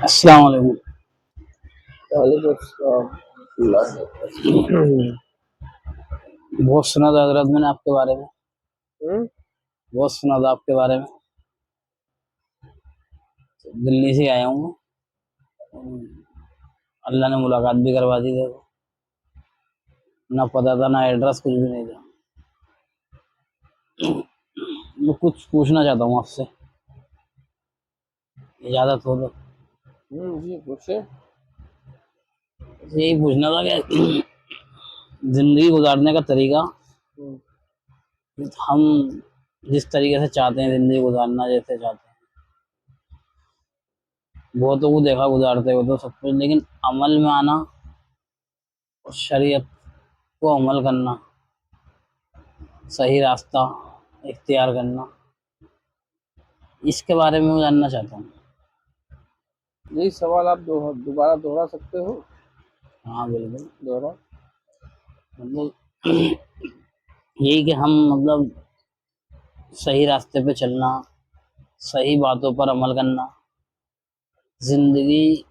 अस्सलाम वालेकुम। वालेकुम अस्सलाम। बहुत सुना था हजरत मैंने आपके बारे में, हम्म, बहुत सुना था आपके बारे में। दिल्ली से आया हूँ मैं। अल्लाह ने मुलाकात भी करवा दी। देखो, ना पता था ना एड्रेस, कुछ भी नहीं था। मैं कुछ पूछना चाहता हूँ आपसे, इजाज़त हो तो। जी पूछे। यही पूछना था कि ज़िंदगी गुजारने का तरीका, हम्म, हम जिस तरीके से चाहते हैं ज़िंदगी गुजारना, जैसे चाहते हैं, बहुतों को देखा गुजारते हो तो सब कुछ, लेकिन अमल में आना और शरीयत को अमल करना, सही रास्ता इख्तियार करना, इसके बारे में मैं जानना चाहता हूँ। यही सवाल आप दोबारा दोहरा सकते हो। हाँ बिल्कुल। दोहरा। मतलब यही कि हम मतलब सही रास्ते पे चलना, सही बातों पर अमल करना, जिंदगी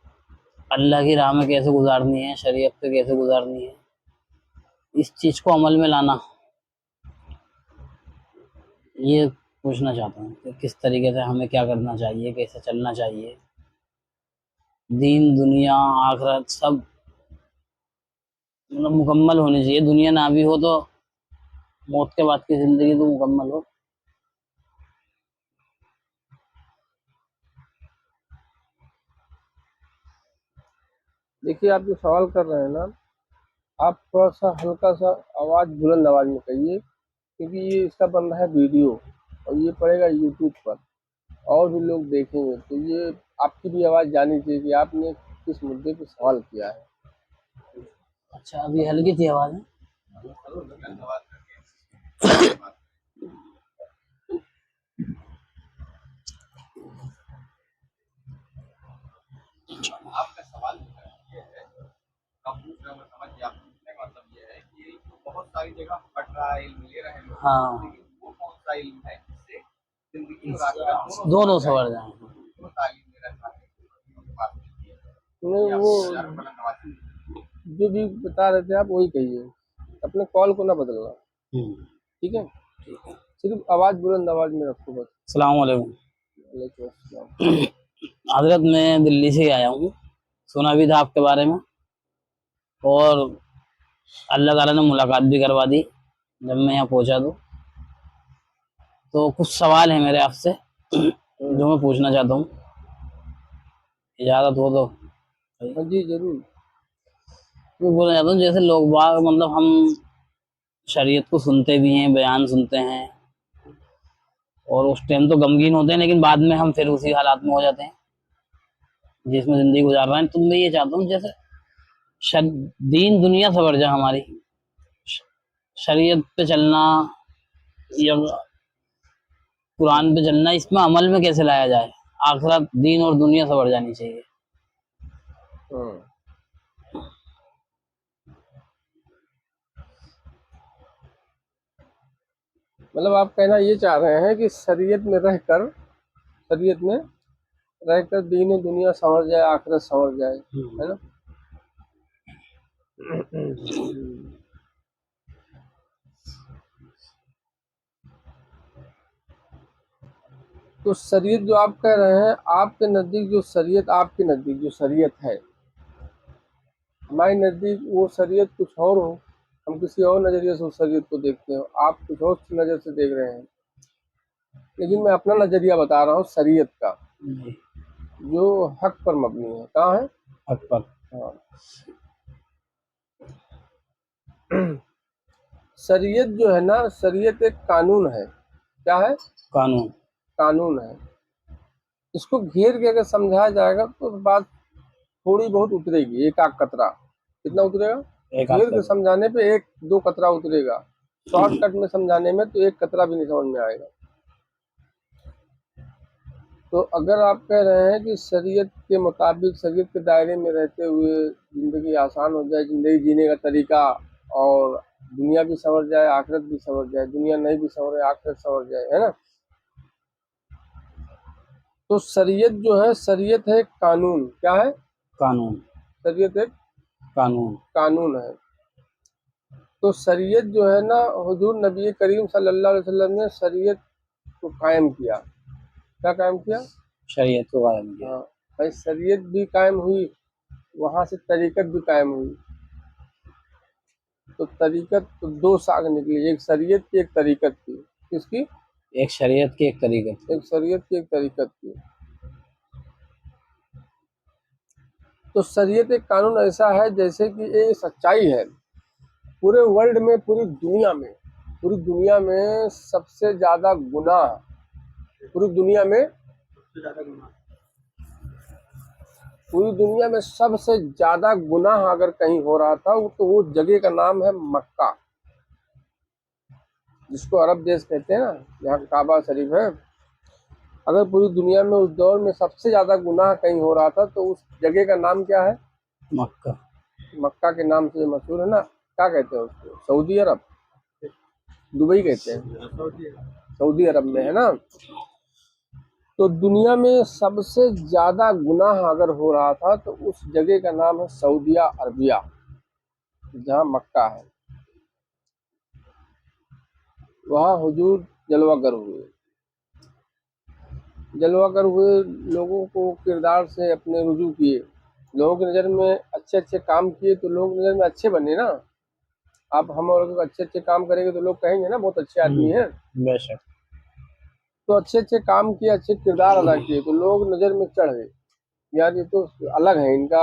अल्लाह की राह में कैसे गुजारनी है, शरीयत पे कैसे गुजारनी है, इस चीज को अमल में लाना, ये पूछना चाहता हूँ कि किस तरीके से हमें क्या करना चाहिए, कैसे चलना चाहिए। दीन दुनिया आखिरत सब मतलब मुकम्मल होनी चाहिए। दुनिया ना भी हो तो मौत के बाद की जिंदगी तो मुकम्मल हो। देखिए, आप जो सवाल कर रहे हैं ना, आप थोड़ा सा हल्का सा आवाज़ बुलंद आवाज़ में कहिए, क्योंकि ये इसका बन रहा है वीडियो और ये पड़ेगा यूट्यूब पर और भी लोग देखेंगे, तो ये आपकी भी आवाज़ जानी चाहिए कि आपने किस मुद्दे पे सवाल किया है। अच्छा, अभी हल्की थी आवाज है। हाँ, दोनों सवर जाए। नहीं, वो जो भी बता रहे थे आप वही कहिए, अपने कॉल को ना बदलना। ठीक है, सिर्फ आवाज़ बुलंद आवाज़ में रखो बस। अस्सलाम वालेकुम। वालेकुम अस्सलाम। हजरत मैं दिल्ली से आया हूँ, सुना भी था आपके बारे में, और अल्लाह ताला ने मुलाकात भी करवा दी जब मैं यहाँ पहुँचा। तो कुछ सवाल है मेरे आपसे जो मैं पूछना चाहता हूँ, इजाज़त हो तो। हाँ जी, जरूर। मैं बोलना चाहता हूँ, जैसे लोग बाग मतलब हम शरीयत को सुनते भी हैं, बयान सुनते हैं, और उस टाइम तो गमगीन होते हैं, लेकिन बाद में हम फिर उसी हालात में हो जाते हैं जिसमें ज़िंदगी गुजार रहे हैं। तो मैं ये चाहता हूँ, जैसे दीन दुनिया सवर जाए हमारी, शरीयत पे चलना या कुरान पे चलना, इसमें अमल में कैसे लाया जाए, आखिरत दीन और दुनिया सवर जानी चाहिए। हाँ, मतलब आप कहना ये चाह रहे हैं कि शरीयत में रहकर दीन और दुनिया संवर जाए, आखिरत संवर जाए, है ना? तो शरीयत जो आप कह रहे हैं, आपके नज़दीक जो शरीयत, आपके नज़दीक जो शरीयत है, हमारे नज़दीक वो शरीयत कुछ और हो, हम किसी और नज़रिए से उस शरीयत को देखते हो, आप कुछ और नज़र से देख रहे हैं। लेकिन मैं अपना नज़रिया बता रहा हूँ शरीयत का, जो हक पर मबनी है। कहाँ है? हक पर। हाँ। शरीयत जो है ना, शरीयत एक कानून है। क्या है? कानून। कानून है। इसको घेर के अगर समझाया जाएगा तो बात थोड़ी बहुत उतरेगी, एक आध कतरा। कितना उतरेगा? एक हाथ घेर के कर। समझाने पे एक दो कतरा उतरेगा, शॉर्टकट में समझाने में तो एक कतरा भी नहीं समझ में आएगा। तो अगर आप कह रहे हैं कि शरीयत के मुताबिक, शरीयत के दायरे में रहते हुए ज़िंदगी आसान हो जाए, ज़िंदगी जीने का तरीका, और दुनिया भी संवर जाए, आखिरत भी संवर जाए, दुनिया नहीं भी संवरे, आखिरत संवर जाए, है ना? तो शरीयत जो है, शरीयत है कानून। क्या है? कानून। शरीयत एक कानून। कानून है। तो शरीयत जो है ना, हुजूर नबी करीम सल्लल्लाहु अलैहि वसल्लम ने शरीयत को कायम किया। क्या कायम किया? शरीयत को कायम किया। हाँ भाई, शरीयत भी कायम हुई, वहां से तरीकत भी कायम हुई। तो तरीकत तो दो साग निकली, एक शरीयत की, एक तरीकत की। किसकी? एक शरीयत की, एक तरीकत। एक शरीयत की, एक तरीकत की। तो शरीयत एक कानून ऐसा है जैसे कि ये सच्चाई है पूरे वर्ल्ड में, पूरी दुनिया में सबसे ज्यादा गुनाह, पूरी दुनिया में सबसे ज्यादा गुनाह अगर कहीं हो रहा था तो वो जगह का नाम है मक्का, जिसको अरब देश कहते हैं ना, यहाँ काबा शरीफ है। अगर पूरी दुनिया में उस दौर में सबसे ज्यादा गुनाह कहीं हो रहा था तो उस जगह का नाम क्या है? मक्का। मक्का के नाम से मशहूर है ना। क्या कहते हैं उसको? सऊदी अरब, दुबई कहते हैं, सऊदी अरब में है ना। तो दुनिया में सबसे ज्यादा गुनाह अगर हो रहा था तो उस जगह का नाम है सऊदिया अरबिया, जहाँ मक्का है। वहाँ हुजूर जलवागर हुए, लोगों को किरदार से अपने रुजू किए, लोगों की नज़र में अच्छे अच्छे काम किए तो लोगों की नज़र में अच्छे बने ना। आप हम और अच्छे अच्छे काम करेंगे तो लोग कहेंगे ना बहुत अच्छे आदमी हैं। बेशक। तो अच्छे अच्छे काम किए, अच्छे किरदार अदा किए तो लोग नज़र में चढ़ गए, यार ये तो अलग है, इनका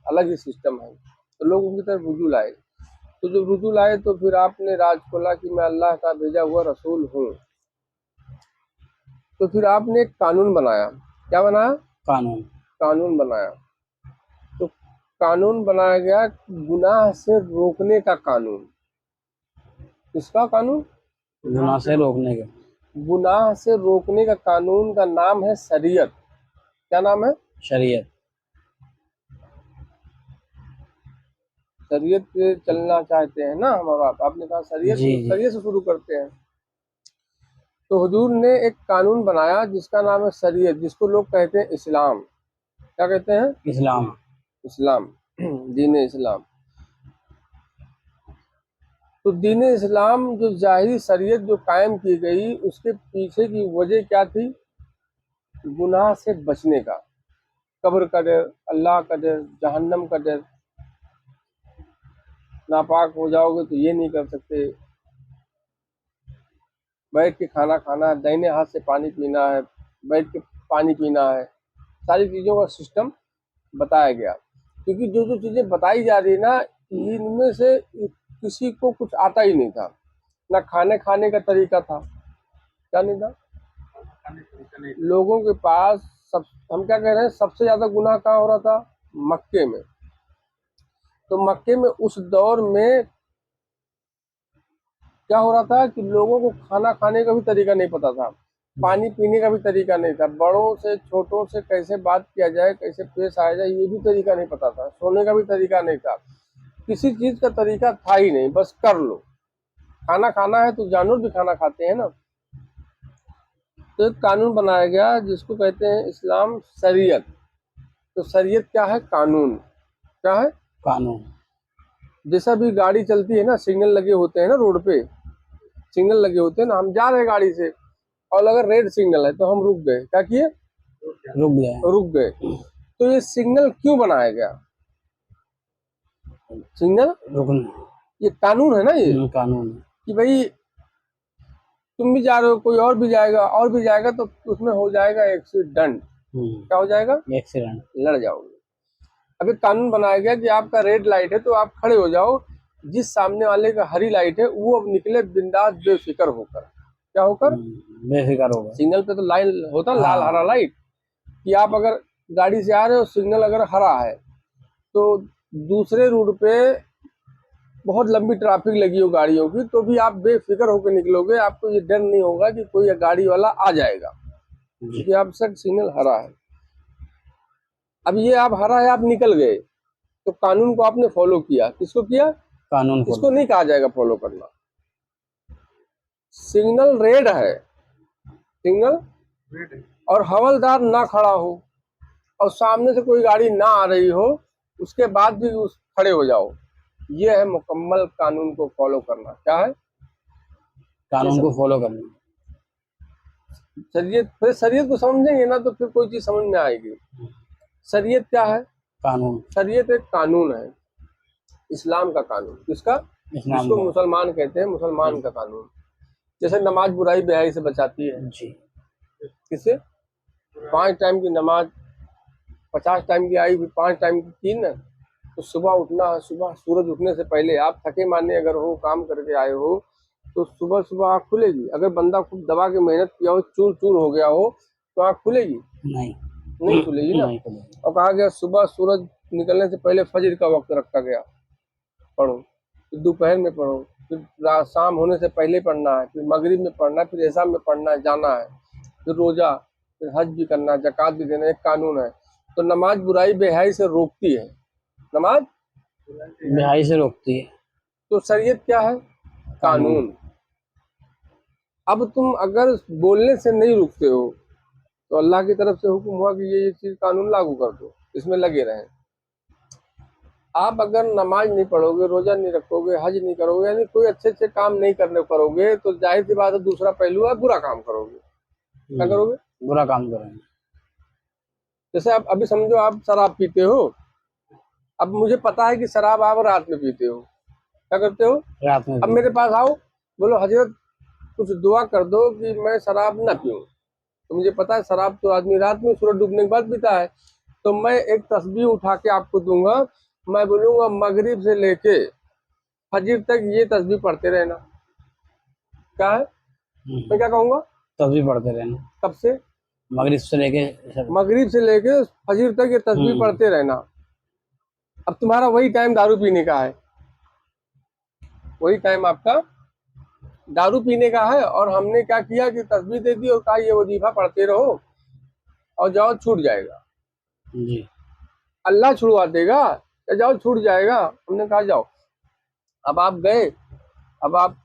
अलग ही सिस्टम है। तो लोग उनकी तरफ रुजू लाए। तो जब रुजू लाए तो फिर आपने राज खोला कि मैं अल्लाह का भेजा हुआ रसूल हूँ। तो फिर आपने एक कानून बनाया। क्या बनाया? कानून। कानून बनाया। तो कानून बनाया गया गुनाह से रोकने का कानून। किसका कानून? गुनाह से रोकने के। गुनाह से रोकने का कानून का नाम है शरीयत। क्या नाम है? शरीयत। शरीयत पे चलना चाहते हैं ना हम और आप। आपने कहा शरीयत, जी तो जी। शरीयत से शुरू करते हैं। तो हुजूर ने एक कानून बनाया जिसका नाम है शरीयत, जिसको लोग कहते हैं इस्लाम। क्या कहते हैं? इस्लाम। इस्लाम, दीन इस्लाम। तो दीन इस्लाम जो जाहिरी शरीयत जो कायम की गई, उसके पीछे की वजह क्या थी? गुनाह से बचने का, कब्र का डर, अल्लाह का डर, जहन्नम का डर। नापाक हो जाओगे तो ये नहीं कर सकते, बैठ के खाना खाना है, दाहिने हाथ से पानी पीना है, बैठ के पानी पीना है, सारी चीज़ों का सिस्टम बताया गया। क्योंकि जो जो चीज़ें बताई जा रही ना, इनमें से किसी को कुछ आता ही नहीं था। ना खाने खाने का तरीका था, क्या नहीं था लोगों के पास। सब हम क्या कह रहे हैं, सबसे ज्यादा गुनाह कहाँ हो रहा था? मक्के में। तो मक्के में उस दौर में क्या हो रहा था कि लोगों को खाना खाने का भी तरीका नहीं पता था, पानी पीने का भी तरीका नहीं था, बड़ों से छोटों से कैसे बात किया जाए, कैसे पेश आया जाए, ये भी तरीका नहीं पता था, सोने का भी तरीका नहीं था, किसी चीज का तरीका था ही नहीं, बस कर लो। खाना खाना है तो जानवर भी खाना खाते हैं ना। तो एक कानून बनाया गया जिसको कहते हैं इस्लाम शरीयत। तो शरीयत क्या है? कानून। क्या है? कानून। जैसा भी गाड़ी चलती है ना, सिग्नल लगे होते हैं ना रोड पे, सिग्नल लगे होते हैं ना, हम जा रहे हैं गाड़ी से और अगर रेड सिग्नल है तो हम रुक गए। क्या किए? रुक गए। रुक गए। तो ये सिग्नल क्यों बनाया गया? सिग्नल, रुकना। ये कानून है ना ये, कानून। कि भाई तुम भी जा रहे हो, कोई और भी जाएगा, और भी जाएगा, तो उसमें हो जाएगा एक्सीडेंट। क्या हो जाएगा? एक्सीडेंट। लड़ जाओगे। अभी कानून बनाया गया कि आपका रेड लाइट है तो आप खड़े हो जाओ, जिस सामने वाले का हरी लाइट है वो अब निकले बिंदास बेफिक्र होकर। क्या होकर? बेफिक्र होगा। सिग्नल पे तो लाइन होता, लाल हाँ। हरा लाइट, कि आप अगर गाड़ी से आ रहे हो, सिग्नल अगर हरा है तो दूसरे रूट पे बहुत लंबी ट्रैफिक लगी हो गाड़ियों की, तो भी आप बेफिक्र होकर निकलोगे, आपको ये डर नहीं होगा कि कोई गाड़ी वाला आ जाएगा, क्योंकि आप सब सिग्नल हरा है। अब ये आप हरा है, आप निकल गए, तो कानून को आपने फॉलो किया। किसको किया? कानून इसको नहीं कहा जाएगा फॉलो करना। सिग्नल रेड है, सिग्नल और हवलदार ना खड़ा हो और सामने से कोई गाड़ी ना आ रही हो, उसके बाद भी उस खड़े हो जाओ, ये है मुकम्मल कानून को फॉलो करना। क्या है? कानून को फॉलो करना। शरीयत, फिर शरीयत को समझेंगे ना तो फिर कोई चीज समझ में आएगी। शरीयत क्या है? कानून, शरीयत एक कानून है, इस्लाम का कानून। किसका? इस्लाम जिसको का। मुसलमान कहते हैं, मुसलमान का कानून। जैसे नमाज बुराई बेहाई से बचाती है। जी। किससे? 5 टाइम की नमाज, 50 टाइम की आई, 5 टाइम की ना, तो सुबह उठना है। सुबह सूरज उठने से पहले, आप थके माने अगर हो, काम करके आए हो, तो सुबह सुबह आँख खुलेगी। अगर बंदा खूब दबा के मेहनत किया हो, चूर चूर हो गया हो, तो आँख खुलेगी? नहीं, नहीं खुलेगी ना। नहीं खुलेगी। और कहा गया सुबह सूरज निकलने से पहले फजर का वक्त रखा गया, पढ़ो। फिर दोपहर में पढ़ो, फिर शाम होने से पहले पढ़ना है, फिर मगरिब में पढ़ना है, फिर ऐसा में पढ़ना है, जाना है। फिर रोजा, फिर हज भी करना है, ज़कात भी देना है, एक कानून है। तो नमाज बुराई बेहाई से रोकती है। नमाज बेहाई से रोकती है। तो शरीयत क्या है? कानून। कानून। अब तुम अगर बोलने से नहीं रुकते हो, तो अल्लाह की तरफ से हुक्म हुआ कि ये चीज़ कानून लागू कर दो, इसमें लगे रहें। आप अगर नमाज नहीं पढ़ोगे, रोजा नहीं रखोगे, हज नहीं करोगे, यानी कोई अच्छे अच्छे काम नहीं करने करोगे, तो जाहिर सी बात है दूसरा पहलू है, बुरा काम करोगे। क्या करोगे? बुरा काम करेंगे। जैसे आप अभी समझो आप शराब पीते हो। अब मुझे पता है कि शराब आप रात में पीते हो, क्या करते हो? रात में अब भी। मेरे पास आओ, बोलो हजरत कुछ दुआ कर दो कि मैं शराब ना पीऊं। तो मुझे पता है शराब तो आदमी रात में सूरज डूबने के बाद पीता है। तो मैं एक तस्बीह उठा के आपको दूंगा, मैं बोलूंगा मगरिब से लेके फजर तक ये तस्बीह पढ़ते रहना। क्या है? मैं क्या कहूंगा? तस्बीह पढ़ते रहना। कब से? मगरिब से लेके मगरिब से लेके फजर तक ये तस्बीह पढ़ते रहना। अब तुम्हारा वही टाइम दारू पीने का है, वही टाइम आपका दारू पीने का है। और हमने क्या किया कि तस्बीह दे दी और कहा ये वजीफा पढ़ते रहो और जाओ छूट जाएगा। जी। अल्लाह छुड़वा देगा या जाओ छूट जाएगा। हमने कहा जाओ। अब आप गए, अब आप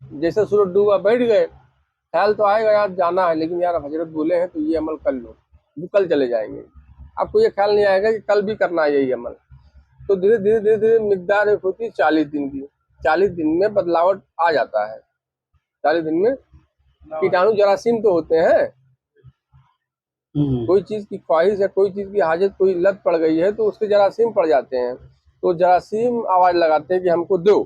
जैसे सूरज डूबा बैठ गए, ख्याल तो आएगा यार जाना है, लेकिन यार हजरत बोले हैं तो ये अमल कर लो, वो कल चले जाएंगे। आपको ये ख्याल नहीं आएगा कि कल भी करना है यही अमल। तो धीरे धीरे धीरे धीरे मिकदार एक होती है 40 दिन की। 40 दिन में बदलावट आ जाता है। 40 दिन में कीटाणु जरासीम तो होते हैं। कोई चीज की ख्वाहिश या कोई चीज की हाजत, कोई लत पड़ गई है तो उसके जरासीम पड़ जाते हैं। तो जरासीम आवाज लगाते हैं कि हमको दो,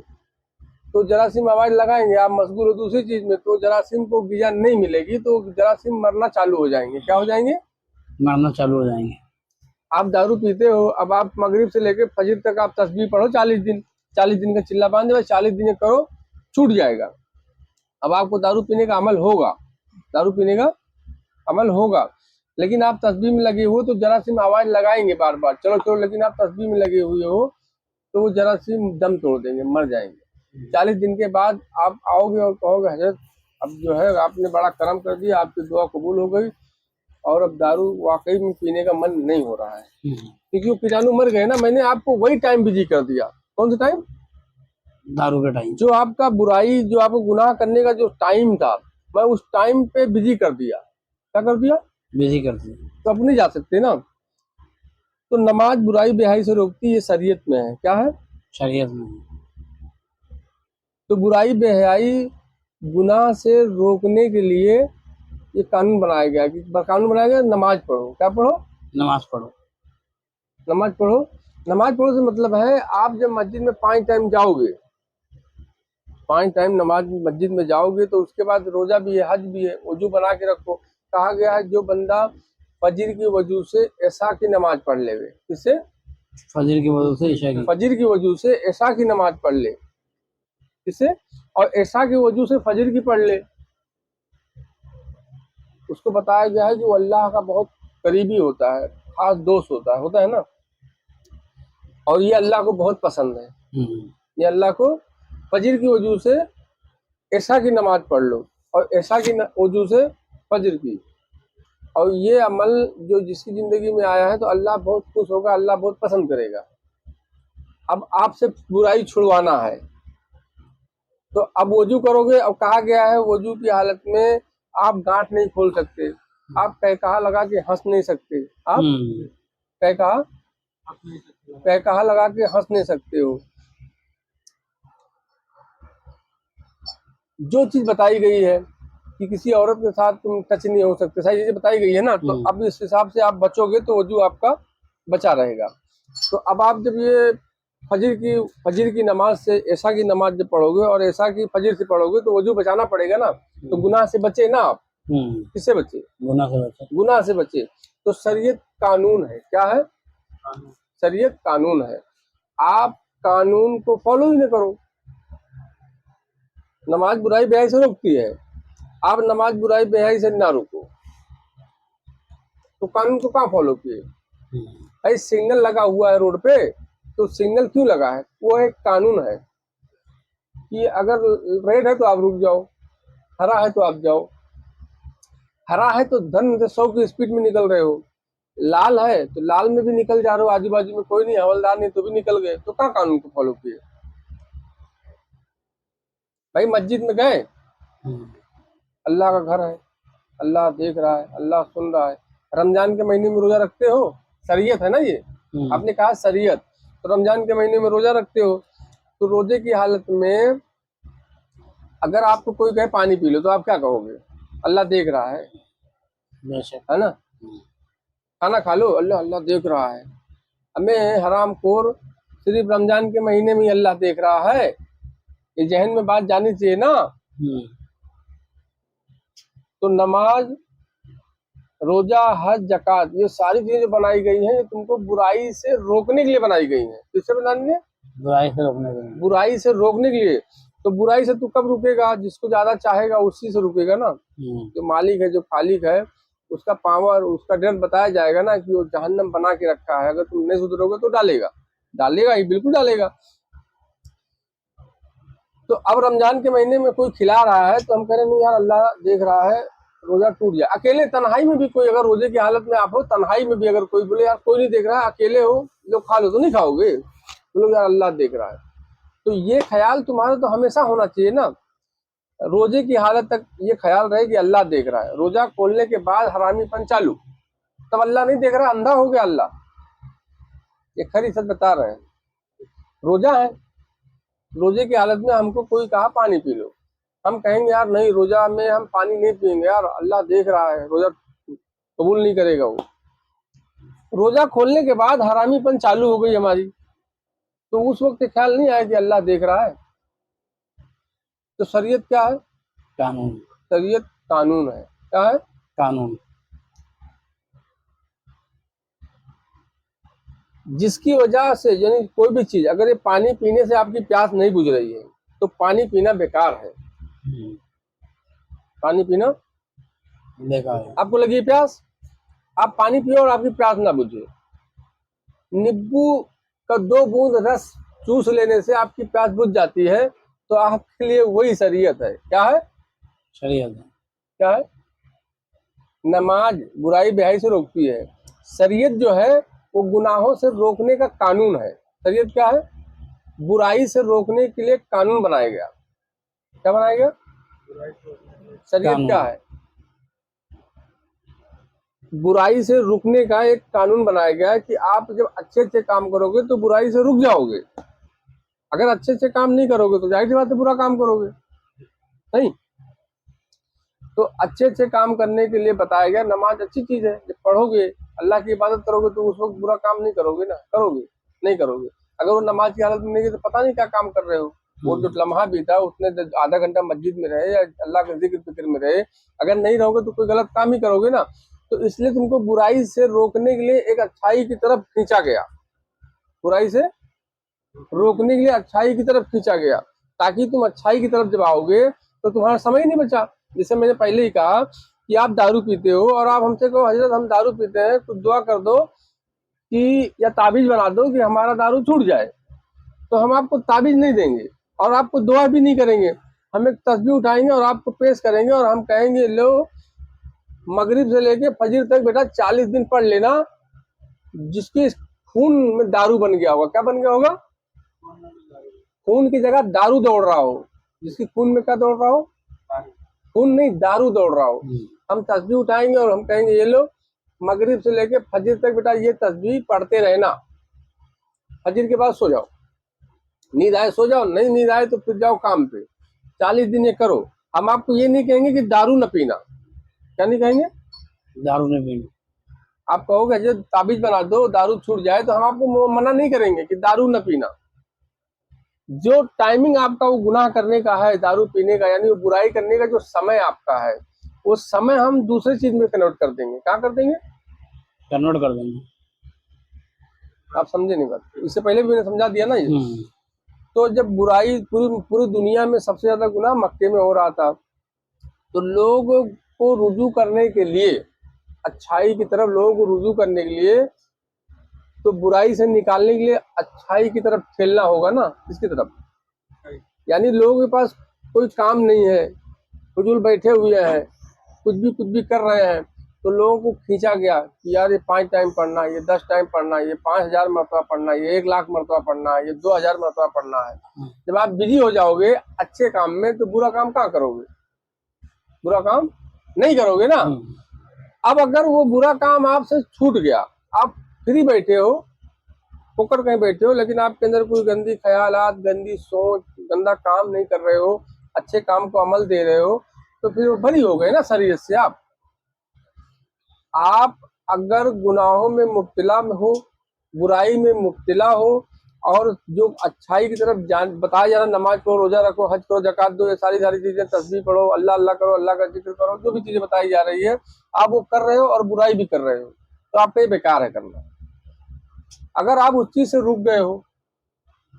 तो जरासीम आवाज लगाएंगे। आप मशगूल हो दूसरी चीज में, तो जरासीम को गिजा नहीं मिलेगी, तो जरासीम मरना चालू हो जाएंगे। क्या हो जाएंगे? मरना चालू हो जाएंगे। आप दारू पीते हो, अब आप मगरिब से लेकर फजर तक आप तस्बीह पढ़ो 40 दिन। 40 दिन का चिल्ला बांध दो, 40 दिन करो, छूट जाएगा। अब आपको दारू पीने का अमल होगा, दारू पीने का अमल होगा, लेकिन आप तस्बीह में लगे हो तो जरासीम आवाज लगाएंगे बार बार, चलो चलो, लेकिन आप तस्बीह में लगे हुए हो तो वो जरासीम दम तोड़ देंगे, मर जाएंगे। 40 दिन के बाद आप आओगे और कहोगे हजरत अब जो है आपने बड़ा करम कर दिया, आपकी दुआ कबूल हो गई और अब दारू वाकई में पीने का मन नहीं हो रहा है, क्योंकि वो कीटाणु मर गए ना। मैंने आपको वही टाइम बिजी कर दिया। कौन सा टाइम? दारू के टाइम। जो आपका बुराई, जो आपको गुनाह करने का जो टाइम था, मैं उस टाइम पे बिजी कर दिया। क्या कर दिया? बिजी करती है। तो अब नहीं जा सकते ना। तो नमाज बुराई बेहाई से रोकती है, ये शरीयत में है। क्या है? शरीयत में। तो बुराई बेहयाई गुनाह से रोकने के लिए ये कानून बनाया गया कि कानून बनाया गया नमाज पढ़ो। क्या पढ़ो? नमाज पढ़ो। नमाज पढ़ो। नमाज पढ़ो से मतलब है आप जब मस्जिद में 5 टाइम जाओगे, 5 टाइम नमाज मस्जिद में जाओगे, तो उसके बाद रोजा भी है, हज भी है, वजू बना के रखो। कहा गया है जो बंदा फजर की वजू से ऐशा की नमाज पढ़ लेवे, किससे? फजर की वजह से ईशा की। फजर की वजू से ऐशा की नमाज पढ़ ले, किससे? और ऐशा की वजू से फजर की पढ़ ले, उसको बताया गया है कि वो अल्लाह का बहुत करीबी होता है, खास दोस्त होता है ना। और ये अल्लाह को बहुत पसंद है। ये अल्लाह को फजर की वजू से ऐशा की नमाज पढ़ लो और ऐशा की वजू से फजर की, और ये अमल जो जिसकी जिंदगी में आया है तो अल्लाह बहुत खुश होगा, अल्लाह बहुत पसंद करेगा। अब आपसे बुराई छुड़वाना है तो अब वजू करोगे। अब कहा गया है वजू की हालत में आप गांठ नहीं खोल सकते, आप कहकहा लगा के हंस नहीं सकते, आप कहकहा कहकहा लगा के हंस नहीं सकते हो। जो चीज बताई गई है कि किसी औरत के साथ तुम टच नहीं हो सकते, सारी चीजें बताई गई है ना, तो अब इस हिसाब से आप बचोगे तो वजू आपका बचा रहेगा। तो अब आप जब ये फजर की नमाज से ऐसा की नमाज जब पढ़ोगे और ऐसा की फजर से पढ़ोगे तो वजू बचाना पड़ेगा ना, तो गुनाह से बचे ना आप। किससे बचे? गुनाह से बचे। गुनाह से बचे। तो शरीयत कानून है, क्या है? शरीयत कानून है। आप कानून को फॉलो ही नहीं करो। नमाज बुराई बेहाई से रोकती है, आप नमाज बुराई बेहाई से ना रोको, तो कानून को कहाँ फॉलो किए? भाई सिग्नल लगा हुआ है रोड पे, तो सिग्नल क्यों लगा है? वो एक कानून है कि अगर रेड है तो आप रुक जाओ, हरा है तो आप जाओ। हरा है तो धन से 100 की स्पीड में निकल रहे हो, लाल है तो लाल में भी निकल जा रहे हो, आजू बाजू में कोई नहीं, हवलदार नहीं तो भी निकल गए, तो कहाँ कानून को फॉलो किए? भाई मस्जिद में गए, अल्लाह का घर है, अल्लाह देख रहा है, अल्लाह सुन रहा है। रमजान के महीने में रोजा रखते हो, शरीयत है ना ये, आपने कहा शरीयत, तो रमजान के महीने में रोजा रखते हो, तो रोजे की हालत में अगर आपको कोई कहे पानी पी लो तो आप क्या कहोगे? अल्लाह देख रहा है ना। खाना खा लो, अल्लाह अल्लाह देख रहा है। हमें हराम खोर सिर्फ रमजान के महीने में अल्लाह देख रहा है, ये जहन में बात जानी चाहिए ना। तो नमाज, रोजा, हज, जकात, ये सारी चीजें जो बनाई गई हैं, ये तुमको बुराई से रोकने के लिए बनाई गई हैं। किससे बनानी है? बुराई से रोकने के लिए। बुराई से रोकने के लिए। तो बुराई से तू कब रुकेगा? जिसको ज्यादा चाहेगा उसी से रुकेगा ना। जो मालिक है, जो खालिक है, उसका पावर, उसका डर बताया जाएगा ना कि वो जहन्नम बना के रखा है, अगर तुम नहीं सुधरोगे तो डालेगा, डालेगा ही, बिल्कुल डालेगा। तो अब रमजान के महीने में कोई खिला रहा है तो हम कह रहे नहीं यार अल्लाह देख रहा है, रोजा टूट जाए। अकेले तन्हाई में भी कोई, अगर रोजे की हालत में आप हो, तन्हाई में भी अगर कोई बोले यार कोई नहीं देख रहा है, अकेले हो, लो खा लो, तो नहीं खाओगे? बोलो यार अल्लाह देख रहा है। तो ये ख्याल तुम्हारा तो हमेशा होना चाहिए ना, रोजे की हालत तक ये ख्याल रहे कि अल्लाह देख रहा है। रोजा खोलने के बाद हरामीपन चालू, तब अल्लाह नहीं देख रहा, अंधा हो गया अल्लाह। ये खरी सच बता रहे हैं। रोजा है, रोजे की हालत में हमको कोई कहा पानी पी लो, हम कहेंगे यार नहीं, रोजा में हम पानी नहीं पिएंगे यार, अल्लाह देख रहा है, रोजा कबूल नहीं करेगा वो। रोजा खोलने के बाद हरामीपन चालू हो गई हमारी, तो उस वक्त ख्याल नहीं आया कि अल्लाह देख रहा है। तो शरीयत क्या है? कानून। शरीयत कानून है। क्या है? कानून। जिसकी वजह से यानी कोई भी चीज, अगर ये पानी पीने से आपकी प्यास नहीं बुझ रही है तो पानी पीना बेकार है। पानी पीना बेकार है। आपको लगी प्यास, आप पानी पियो और आपकी प्यास ना बुझे, नींबू का 2 बूंद रस चूस लेने से आपकी प्यास बुझ जाती है, तो आपके लिए वही शरीयत है। क्या है? शरीयत है। क्या है? नमाज बुराई बेहाई से रोकती है। शरीयत जो है वो गुनाहों से रोकने का कानून है। शरीयत क्या है? बुराई से रोकने के लिए कानून बनाया गया। क्या बनाया गया? शरीयत क्या है? बुराई से रुकने का एक कानून बनाया गया है कि आप जब अच्छे अच्छे काम करोगे तो बुराई से रुक जाओगे, अगर अच्छे अच्छे काम नहीं करोगे तो जाहिर सी बात है बुरा काम करोगे, नहीं? तो अच्छे अच्छे काम करने के लिए बताया गया। नमाज अच्छी चीज है, जब पढ़ोगे, अल्लाह की इबादत करोगे तो उस वक्त बुरा काम नहीं करोगे ना, करोगे? नहीं करोगे। अगर वो नमाज की हालत में नहीं तो पता नहीं क्या काम कर रहे हो। वो जो लम्हा बीता उसने आधा घंटा मस्जिद में रहे या अल्लाह के जिक्र फिक्र में रहे, अगर नहीं रहोगे तो कोई गलत काम ही करोगे ना। तो इसलिए तुमको बुराई से रोकने के लिए एक अच्छाई की तरफ खींचा गया, बुराई से रोकने के लिए अच्छाई की तरफ खींचा गया, ताकि तुम अच्छाई की तरफ जब आओगे तो तुम्हारा समय ही नहीं बचा। जैसे मैंने पहले ही कहा कि आप दारू पीते हो और आप हमसे कहो हजरत हम दारू पीते हैं, कुछ दुआ कर दो कि या ताबीज बना दो कि हमारा दारू छूट जाए, तो हम आपको ताबीज नहीं देंगे और आपको दुआ भी नहीं करेंगे। हम एक तस्बीह उठाएंगे और आपको पेश करेंगे और हम कहेंगे लो मगरिब से लेके फजर तक बेटा 40 दिन पढ़ लेना, जिसके खून में दारू बन गया होगा। क्या बन गया होगा? खून की जगह दारू दौड़ रहा हो, जिसकी खून में क्या दौड़ रहा हो? खून नहीं, दारू दौड़ रहा हो। हम तस्बीह उठाएंगे और हम कहेंगे ये लो, मगरिब से लेके फजर तक बेटा ये तस्बीह पढ़ते रहना, फजर के बाद सो जाओ, नींद आए सो जाओ, नहीं नींद आए तो फिर जाओ काम पे, 40 दिन ये करो। हम आपको ये नहीं कहेंगे कि दारू न पीना, क्या नहीं कहेंगे? दारू नहीं पीनी। आप कहोगे जो ताबीज बना दो दारू छूट जाए, तो हम आपको मना नहीं करेंगे कि दारू न पीना। जो टाइमिंग आपका वो गुनाह करने का है, दारू पीने का, यानी वो बुराई करने का जो समय आपका है, वो समय हम दूसरे चीज में कन्वर्ट कर देंगे। क्या कर देंगे? कन्वर्ट कर देंगे। आप समझे नहीं बात? इससे पहले भी मैंने समझा दिया ना ये। तो जब बुराई पूरी पूरी दुनिया में सबसे ज्यादा गुनाह मक्के में हो रहा था, तो लोगों को रुजू करने के लिए, अच्छाई की तरफ लोगों को रुजू करने के लिए, तो बुराई से निकालने के लिए अच्छाई की तरफ ठेलना होगा ना, इसकी तरफ। यानी लोगों के पास कोई काम नहीं है, फजूल बैठे हुए हैं, कुछ भी कर रहे हैं, तो लोगों को खींचा गया कि यार ये 5 टाइम पढ़ना है, ये 10 टाइम पढ़ना है, ये 5000 मरतबा पढ़ना है, ये 1 लाख मरतबा पढ़ना है, ये 2000 मरतबा पढ़ना है। जब आप बिजी हो जाओगे अच्छे काम में, तो बुरा काम कहाँ करोगे? बुरा काम नहीं करोगे ना। अब अगर वो बुरा काम आपसे छूट गया, आप फ्री बैठे हो, पोकर कहीं बैठे हो, लेकिन आपके अंदर कोई गंदी ख्यालात, गंदी सोच, गंदा काम नहीं कर रहे हो, अच्छे काम को अमल दे रहे हो, तो फिर वो बरी हो गए ना शरीयत से। आप अगर गुनाहों में मुब्तला में हो, बुराई में मुब्तला हो, और जो अच्छाई की तरफ बताया जा रहा, नमाज पढ़ो, रोजा रखो, हज करो, ज़कात दो, ये सारी चीजें, तस्बीह पढ़ो, अल्लाह अल्लाह करो, अल्लाह का जिक्र करो, जो भी चीजें बताई जा रही है, आप वो कर रहे हो और बुराई भी कर रहे हो, तो आपका ये बेकार है करना। अगर आप उस चीज से रुक गए हो,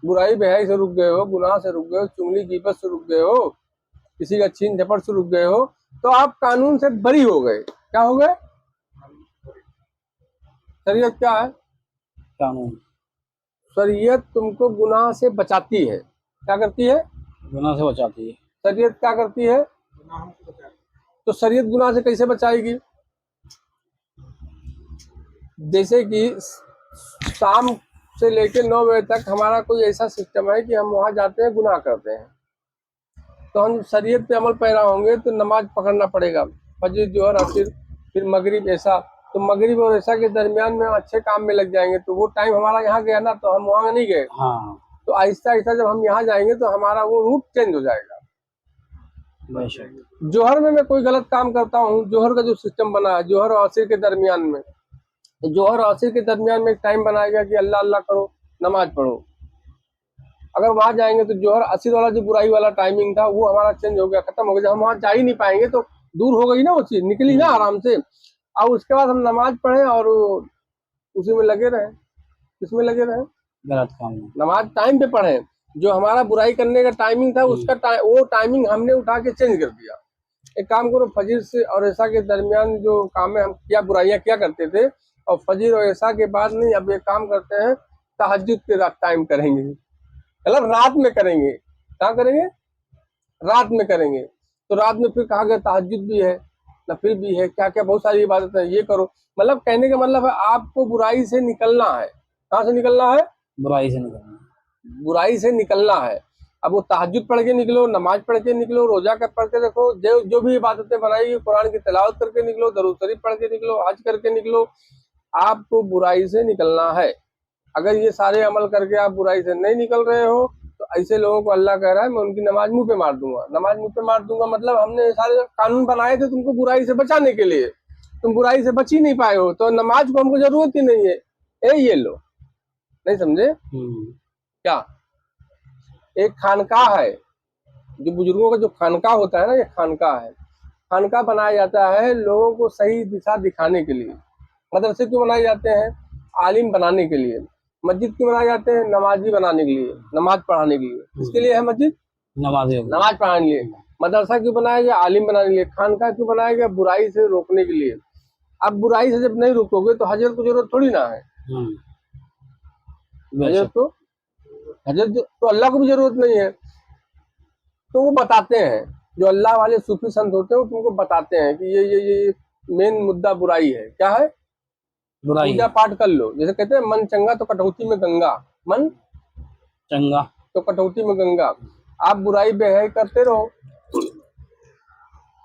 बुराई बेहाई से रुक गए हो, गुनाह से रुक गए हो, चुगली गीबत से रुक गए हो, किसी का छीन झपट से रुक गए हो, तो आप कानून से बरी हो गए। क्या हो गए? शरीयत क्या है? कानून। शरीयत तुमको गुनाह से बचाती है। क्या करती है? गुनाह से बचाती है। शरीयत क्या करती है? तो शरीयत गुनाह से कैसे बचाएगी? जैसे कि शाम से लेकर 9 बजे तक हमारा कोई ऐसा सिस्टम है कि हम वहां जाते हैं, गुनाह करते हैं, तो हम शरीयत पे अमल पैरा होंगे तो नमाज पकड़ना पड़ेगा, फजर, जोहर, असर, फिर मगरिब, ऐसा। तो मगरिब और ऐसा के दरमियान में हम अच्छे काम में लग जाएंगे, तो वो टाइम हमारा यहाँ गया ना, तो हम वहाँ नहीं गए। हाँ। तो आहिस्ता आहिस्ता जब हम यहाँ जाएंगे तो हमारा वो रूट चेंज हो जाएगा। जोहर में मैं कोई गलत काम करता हूँ, जोहर का जो सिस्टम बना है, जोहर और असर के दरमियान में, तो जोहर और असर के दरमियान में एक टाइम बनाया गया कि अल्लाह अल्लाह करो, नमाज पढ़ो। अगर वहां जाएंगे तो जोहर असर वाला जो बुराई वाला टाइमिंग था वो हमारा चेंज हो गया, खत्म हो गया। जब हम वहां जा ही नहीं पाएंगे तो दूर हो गई ना वो चीज, निकली ना आराम से। और उसके बाद हम नमाज पढ़े और उसी में लगे रहे। किसमें लगे रहे? गलत काम में। नमाज टाइम पे पढ़े, जो हमारा बुराई करने का टाइमिंग था उसका वो टाइमिंग हमने उठा के चेंज कर दिया। एक काम करो, फजर से और ऐसा के दरमियान जो काम है हम क्या बुराइयां क्या करते थे, और फजर और ऐसा के बाद नहीं, अब एक काम करते हैं, तहज्जुद के टाइम करेंगे, मतलब रात में करेंगे। क्या करेंगे? रात में करेंगे। तो रात में फिर कहा गया तहज्जुद भी है, नफिल भी है, क्या क्या बहुत सारी इबादत है, ये करो। मतलब कहने का मतलब है आपको बुराई से निकलना है। कहाँ से निकलना है? बुराई से निकलना। बुराई से निकलना है। अब वो तहज्जुद पढ़ के निकलो, नमाज पढ़ के निकलो, रोजा कर पढ़ के देखो, जो भी इबादतें बनाई, कुरान की तिलावत करके निकलो, दरूद शरीफ पढ़ के निकलो, हज करके निकलो, आपको बुराई से निकलना है। अगर ये सारे अमल करके आप बुराई से नहीं निकल रहे हो, तो ऐसे लोगों को अल्लाह कह रहा है मैं उनकी नमाज मुंह पे मार दूंगा। नमाज मुंह पे मार दूंगा मतलब हमने सारे कानून बनाए थे तुमको बुराई से बचाने के लिए, तुम बुराई से बच ही नहीं पाए हो, तो नमाज को हमको जरूरत ही नहीं है। ये लो, नहीं समझे क्या? एक खानकाह है, जो बुजुर्गों का जो खानकाह होता है ना, ये खानकाह है। खानकाह बनाया जाता है लोगों को सही दिशा दिखाने के लिए। मदरसे क्यों बनाए जाते हैं? आलिम बनाने के लिए। मस्जिद क्यों बनाए जाते हैं? नमाजी बनाने के लिए, नमाज पढ़ाने के लिए। इसके लिए है मस्जिद, नमाज पढ़ाने के लिए। मदरसा क्यों बनाया गया? आलिम बनाने के लिए। खानकाह क्यों बनाया गया? बुराई से रोकने के लिए। अब बुराई से जब नहीं रोकोगे तो हजरत को जरूरत थोड़ी ना है। हजरत तो अल्लाह को भी जरूरत नहीं है। तो वो बताते हैं, जो अल्लाह वाले सूफी संत होते हैं वो तुमको बताते हैं कि ये मेन मुद्दा बुराई है। क्या है? बुराई। पूजा पाठ कर लो, जैसे कहते हैं मन चंगा तो कटौती में गंगा, मन चंगा तो कटौती में गंगा। आप बुराई बेहयाई करते रहो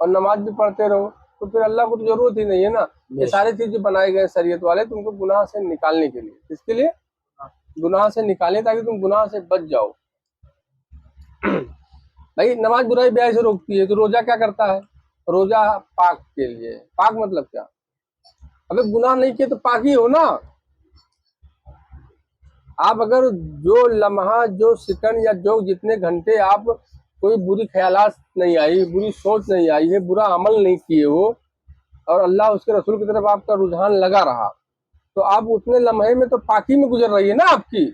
और नमाज भी पढ़ते रहो, तो फिर अल्लाह को तो जरूरत ही नहीं है ना। ये सारी चीज जो बनाए गए शरीयत वाले तुमको गुनाह से निकालने के लिए, किसके लिए? गुनाह से निकालने, ताकि तुम गुनाह से बच जाओ। भाई नमाज बुराई ब्याह से रोकती है, तो रोजा क्या करता है? रोजा पाक के लिए। पाक मतलब क्या? अबे गुनाह नहीं किए तो पाक ही हो ना। आप अगर जो लम्हा, जो सेकंड या जो जितने घंटे आप कोई बुरी ख्यालात नहीं आई, बुरी सोच नहीं आई है, बुरा अमल नहीं किए हो, और अल्लाह उसके रसूल की तरफ आपका रुझान लगा रहा, तो आप उतने लम्हे में तो पाकी में गुजर रही है ना आपकी।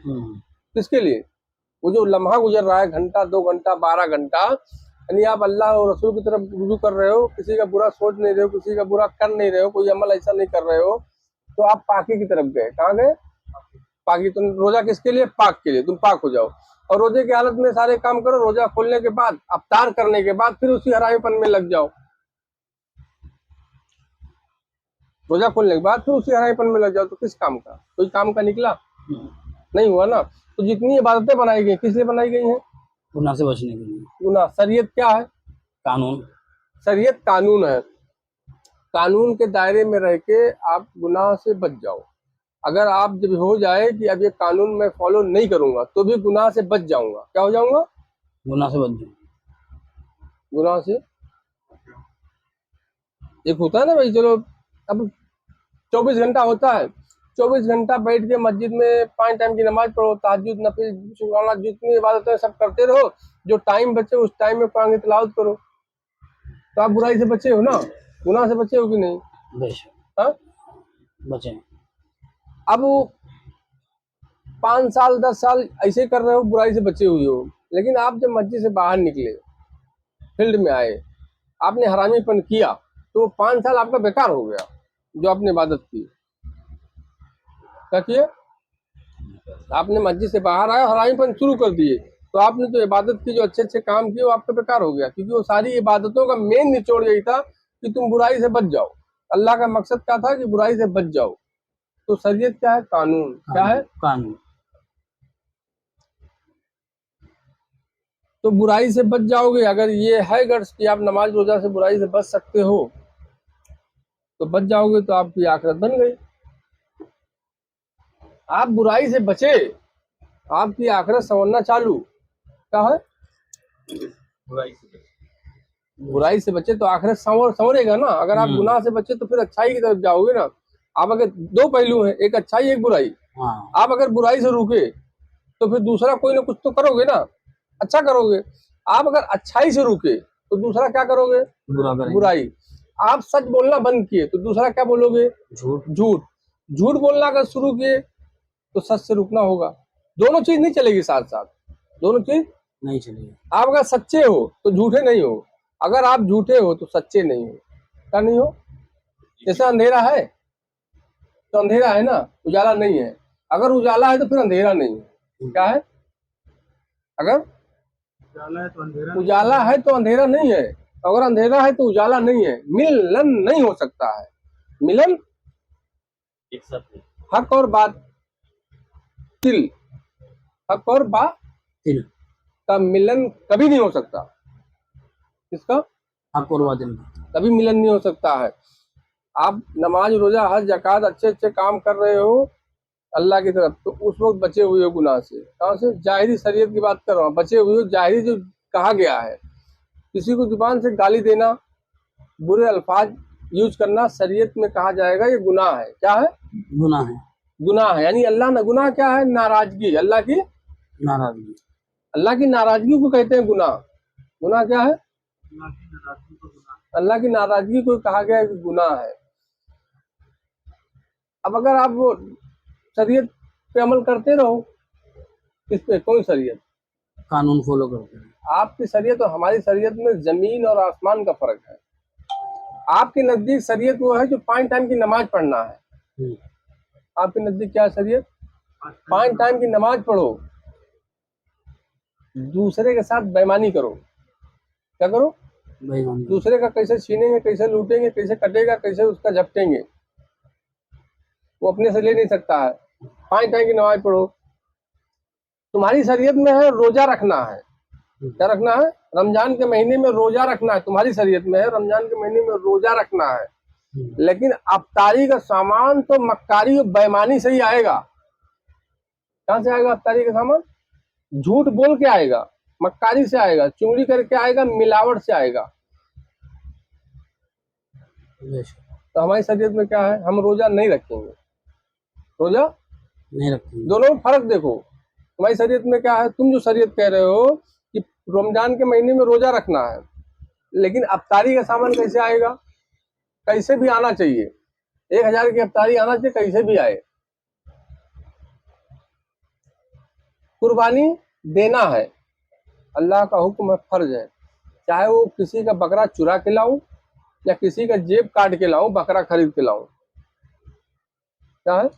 किसके लिए? वो जो लम्हा गुजर रहा है, घंटा, 2 घंटा, 12 घंटा, यानी आप अल्लाह और रसूल की तरफ रुजू कर रहे हो, किसी का बुरा सोच नहीं रहे हो, किसी का बुरा कर नहीं रहे हो, कोई अमल ऐसा नहीं कर रहे हो, तो आप पाकी की तरफ गए। कहाँ गए? पाकी। तुम रोजा किसके लिए? पाक के लिए, तुम पाक हो जाओ। और रोजे की हालत में सारे काम करो, रोजा खोलने के बाद, अफ्तार करने के बाद फिर उसी हरामीपन में लग जाओ। रोजा खोलने के बाद फिर उसी हरामीपन में लग जाओ, तो किस काम का? कोई काम का निकला? नहीं हुआ ना। तो जितनी इबादतें बनाई गई, किस लिए बनाई गई हैं? गुनाह से बचने के लिए। गुनाह। शरीयत क्या है? कानून। शरीयत कानून है। कानून के दायरे में रह के आप गुनाह से बच जाओ। अगर आप जब हो जाए कि अब ये कानून मैं फॉलो नहीं करूंगा तो भी गुनाह से बच जाऊंगा, क्या हो जाऊंगा? गुनाह से बच जाओ। गुनाह से। एक होता है ना भाई, चलो अब 24 घंटा होता है, 24 घंटा बैठ के मस्जिद में 5 टाइम की नमाज पढ़ो, तहज्जुद, नफिल, सुबहानअल्लाह, जितनी इबादतें सब करते रहो, जो टाइम बचे उस टाइम में कुरान की तिलावत करो, तो आप बुराई से बचे हो ना, गुनाह से बचे हो कि नहीं? बेशक हाँ, बचे। अब 5 साल 10 साल ऐसे कर रहे हो, बुराई से बचे हुए हो, लेकिन आप जब मस्जिद से बाहर निकले, फील्ड में आए, आपने हरामीपन किया, तो 5 साल आपका बेकार हो गया। जो आपने इबादत की, क्या किए? आपने मस्जिद से बाहर आए, हरामीपन शुरू कर दिए, तो आपने जो इबादत की, जो अच्छे अच्छे काम किए, वो आपका बेकार हो गया। क्योंकि वो सारी इबादतों का मेन निचोड़ यही था कि तुम बुराई से बच जाओ। अल्लाह का मकसद क्या था? कि बुराई से बच जाओ। तो शरीयत क्या है? कानून। क्या है? कानून। तो बुराई से बच जाओगे। अगर ये है गर्ज कि आप नमाज रोजा से बुराई से बच सकते हो, तो बच जाओगे, तो आपकी आखिरत बन गई। आप बुराई से बचे, आपकी आखिरत संवरना चालू। क्या है? बुराई से बचे तो आखिरत संवरेगा ना। अगर आप गुनाह से बचे तो फिर अच्छाई की तरफ जाओगे ना। आप अगर, 2 पहलू हैं, एक अच्छाई एक बुराई। हाँ। आप अगर बुराई से रुके तो फिर दूसरा कोई ना कुछ तो करोगे ना, अच्छा करोगे। आप अगर अच्छाई से रुके तो दूसरा क्या करोगे? बुरा करेंगे। बुराई। आप सच बोलना बंद किए तो दूसरा क्या बोलोगे? झूठ। झूठ। झूठ बोलना अगर शुरू किए तो सच से रुकना होगा। दोनों चीज नहीं चलेगी साथ साथ, दोनों चीज नहीं चलेगी। आप अगर सच्चे हो तो झूठे नहीं हो, अगर आप झूठे हो तो सच्चे नहीं हो। क्या नहीं हो? जैसे अंधेरा है तो अंधेरा है ना, उजाला नहीं है। अगर उजाला है तो फिर अंधेरा नहीं है। क्या है? अगर उजाला है तो अंधेरा नहीं है, अगर अंधेरा है तो उजाला नहीं है। मिलन नहीं हो सकता है। मिलन एक साथ हक और बातिल, हक और बातिल का मिलन कभी नहीं हो सकता। किसका? हक और बातिल। कभी मिलन नहीं हो सकता है। आप नमाज, रोजा, हज, ज़कात, अच्छे अच्छे काम कर रहे हो अल्लाह की तरफ, तो उस वक्त बचे हुए हो गुनाह से। कहाँ से? जाहिरी शरीयत की बात कर रहा हूँ। बचे हुए हो, जाहिरी जो कहा गया है, किसी को जुबान से गाली देना, बुरे अल्फाज यूज करना, शरीयत में कहा जाएगा ये गुनाह है। क्या है? गुनाह है। गुनाह है। यानी अल्लाह ना, गुनाह क्या है? नाराजगी, अल्लाह की नाराजगी। अल्लाह की नाराजगी को कहते हैं गुनाह। गुनाह क्या है? अल्लाह की नाराजगी को कहा गया है कि गुनाह है। अब अगर आप वो शरीयत पे अमल करते रहो, किस पे? कौन शरीयत? कानून फॉलो करते हैं। आपकी शरीयत और हमारी शरीयत में जमीन और आसमान का फर्क है। आपके नजदीक शरीयत वो है जो 5 टाइम की नमाज पढ़ना है। आपके नजदीक क्या है शरीयत? 5 टाइम की नमाज पढ़ो, दूसरे के साथ बेईमानी करो। क्या करो? बेईमानी। दूसरे का कैसे छीनेंगे, कैसे लूटेंगे, कैसे कटेगा, कैसे उसका झपटेंगे, वो अपने से ले नहीं सकता है। 5 टाइम की नमाज पढ़ो। तुम्हारी शरीयत में है रोजा रखना है, क्या रखना है? रमजान के महीने में रोजा रखना है, तुम्हारी शरीयत में है रमजान के महीने में रोजा रखना है। लेकिन अफ्तारी का सामान तो मक्कारी और बेईमानी से ही आएगा। कहां से आएगा अफ्तारी का सामान? झूठ बोल के आएगा, मक्कारी से आएगा, चुगली करके आएगा, मिलावट से आएगा। तो हमारी शरीयत में क्या है? हम रोजा नहीं रखेंगे, रोजा नहीं रखेंगे। दोनों में फर्क देखो। हमारी शरीयत में क्या है? तुम जो शरीयत कह रहे हो कि रमजान के महीने में रोजा रखना है, लेकिन अफ्तारी का सामान कैसे आएगा? कैसे भी आना चाहिए, 1000 की अफ्तारी आना चाहिए, कैसे भी आए। कुर्बानी देना है, अल्लाह का हुक्म है, फर्ज है। चाहे वो किसी का बकरा चुरा के लाऊं या किसी का जेब काट के लाऊं, बकरा खरीद के लाऊं, क्या है?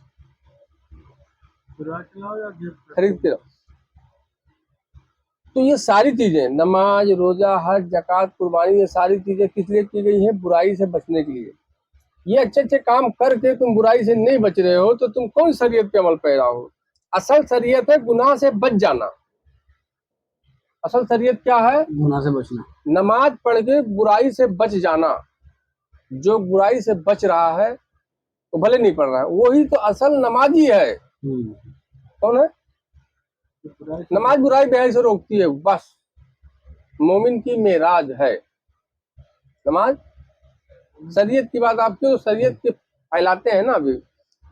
खरीद के लाऊं। तो ये सारी चीजें, नमाज, रोजा, हज, जकात, कुर्बानी, ये सारी चीजें किस लिए की गई है? बुराई से बचने के लिए। ये अच्छे अच्छे काम करके तुम बुराई से नहीं बच रहे हो तो तुम कौन शरीयत पे अमल पैरा हो? असल शरीयत है गुनाह से बच जाना। असल शरीयत क्या है? गुनाह से बचना। नमाज पढ़ के बुराई से बच जाना। जो बुराई से बच रहा है तो भले नहीं पढ़ रहा है, वही तो असल नमाजी है। कौन है? नमाज बुराई बेहाई से रोकती है, बस मोमिन की मेराज है नमाज। शरीयत की बात आपकी, तो शरीयत के फैलाते हैं ना। अभी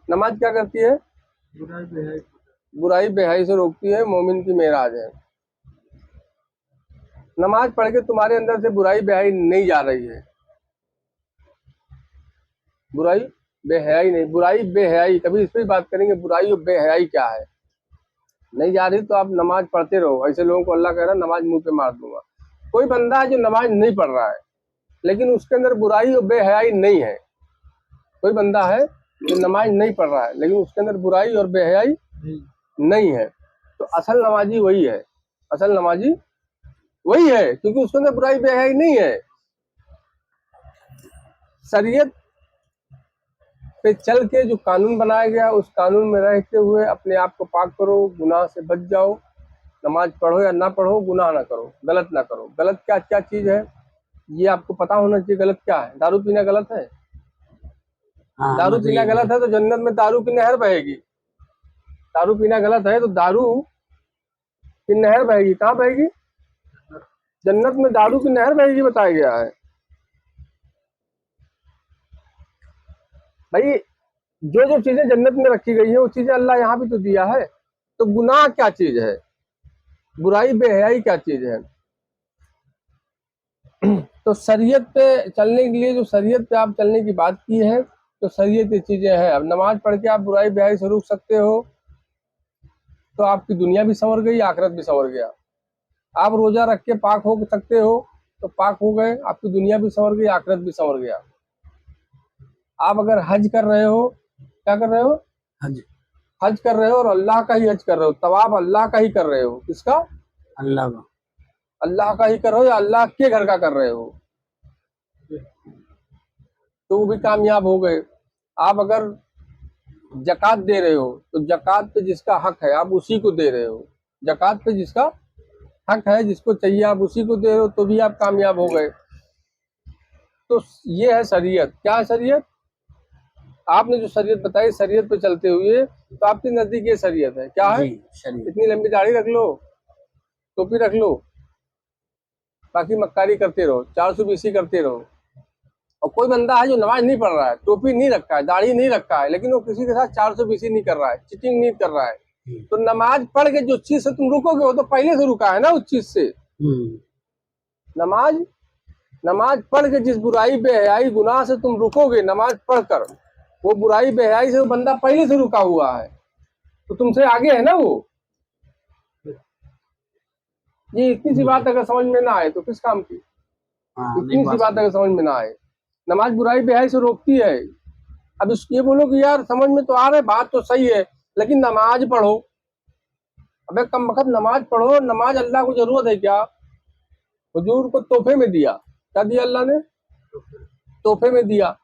नमाज क्या करती है? बुराई बेहाई से रोकती है, मोमिन की मेराज है। नमाज पढ़ के तुम्हारे अंदर से बुराई बेहाई नहीं जा रही है, बुराई बेहयाई नहीं, बुराई बेहयाई, कभी इस पर बात करेंगे, बुराई और बेहयाई क्या है। नहीं जा रही तो आप नमाज पढ़ते रहो। ऐसे लोगों को अल्लाह कह रहा है नमाज मुंह पे मार दूंगा। कोई बंदा है जो नमाज नहीं पढ़ रहा है लेकिन उसके अंदर बुराई और बेहयाई नहीं है। कोई बंदा है जो नमाज नहीं पढ़ रहा है लेकिन उसके अंदर बुराई और बेहयाई नहीं है, तो असल नमाजी वही है। असल नमाजी वही है, क्योंकि उसके अंदर बुराई बेहयाई नहीं है। शरीयत पे चल के जो कानून बनाया गया, उस कानून में रहते हुए अपने आप को पाक करो, गुनाह से बच जाओ। नमाज पढ़ो या ना पढ़ो, गुनाह ना करो, गलत ना करो। गलत क्या क्या चीज है ये आपको पता होना चाहिए। गलत क्या है? दारू पीना गलत है। दारू पीना गलत है तो जन्नत में दारू की नहर बहेगी। दारू पीना गलत है तो दारू की नहर बहेगी। कहाँ बहेगी? जन्नत में दारू की नहर बहेगी, बताया गया है। भाई जो जो चीजें जन्नत में रखी गई है वो चीजें अल्लाह यहाँ भी तो दिया है। तो गुनाह क्या चीज है? बुराई बेहयाई क्या चीज है? तो शरीयत पे चलने के लिए, जो शरीयत पे आप चलने की बात की है, तो शरीयत ये चीजें हैं। अब नमाज पढ़ के आप बुराई बेहयाई से रोक सकते हो तो आपकी दुनिया भी संवर गई, आखिरत भी संवर गया। आप रोजा रख के पाक हो सकते हो तो पाक हो गए, आपकी दुनिया भी संवर गई, आखिरत भी संवर गया। आप अगर हज कर रहे हो, क्या कर रहे हो? हज कर रहे हो और अल्लाह का ही हज कर रहे हो, तवाफ अल्लाह का ही कर रहे हो। किसका? अल्लाह का। अल्लाह का ही कर रहे हो या अल्लाह के घर का कर रहे हो, तो वो भी कामयाब हो गए। आप अगर जकात दे रहे हो तो जकात पे जिसका हक है आप उसी को दे रहे हो। जकात पे जिसका हक है, जिसको चाहिए, आप उसी को दे रहे हो, तो भी आप कामयाब हो गए। तो ये है शरीयत। क्या है शरीयत? आपने जो शरीयत बताई, शरीयत पे चलते हुए, तो आपके नजदीक ये शरीयत है। क्या है? इतनी लंबी दाढ़ी रख लो, टोपी रख लो, बाकी मक्कारी करते रहो, 420 करते रहो। और कोई बंदा है जो नमाज नहीं पढ़ रहा है, टोपी नहीं रखा है, दाढ़ी नहीं रखा है, लेकिन वो किसी के साथ 420 नहीं कर रहा है, चिटिंग नहीं कर रहा है, तो नमाज पढ़ के जो चीज से तुम रुकोगे वो तो पहले से रुका है ना उस चीज से। नमाज पढ़ के जिस बुराई बेहयाई गुनाह से तुम रुकोगे, नमाज पढ़कर, वो बुराई बेहयाई से वो बंदा पहले से रुका हुआ है, तो तुमसे आगे है ना वो। ये इतनी सी बात अगर समझ में ना आए तो किस काम की? इतनी सी बात अगर समझ में ना आए, नमाज बुराई बेहयाई से रोकती है। अब ये बोलो कि यार समझ में तो आ रहा है, बात तो सही है, लेकिन नमाज पढ़ो। अबे कम वक्त नमाज पढ़ो। नमाज अल्लाह को जरूरत है क्या? हुजूर को तोहफे में दिया। क्या दिया अल्लाह ने? तोहफे में दिया।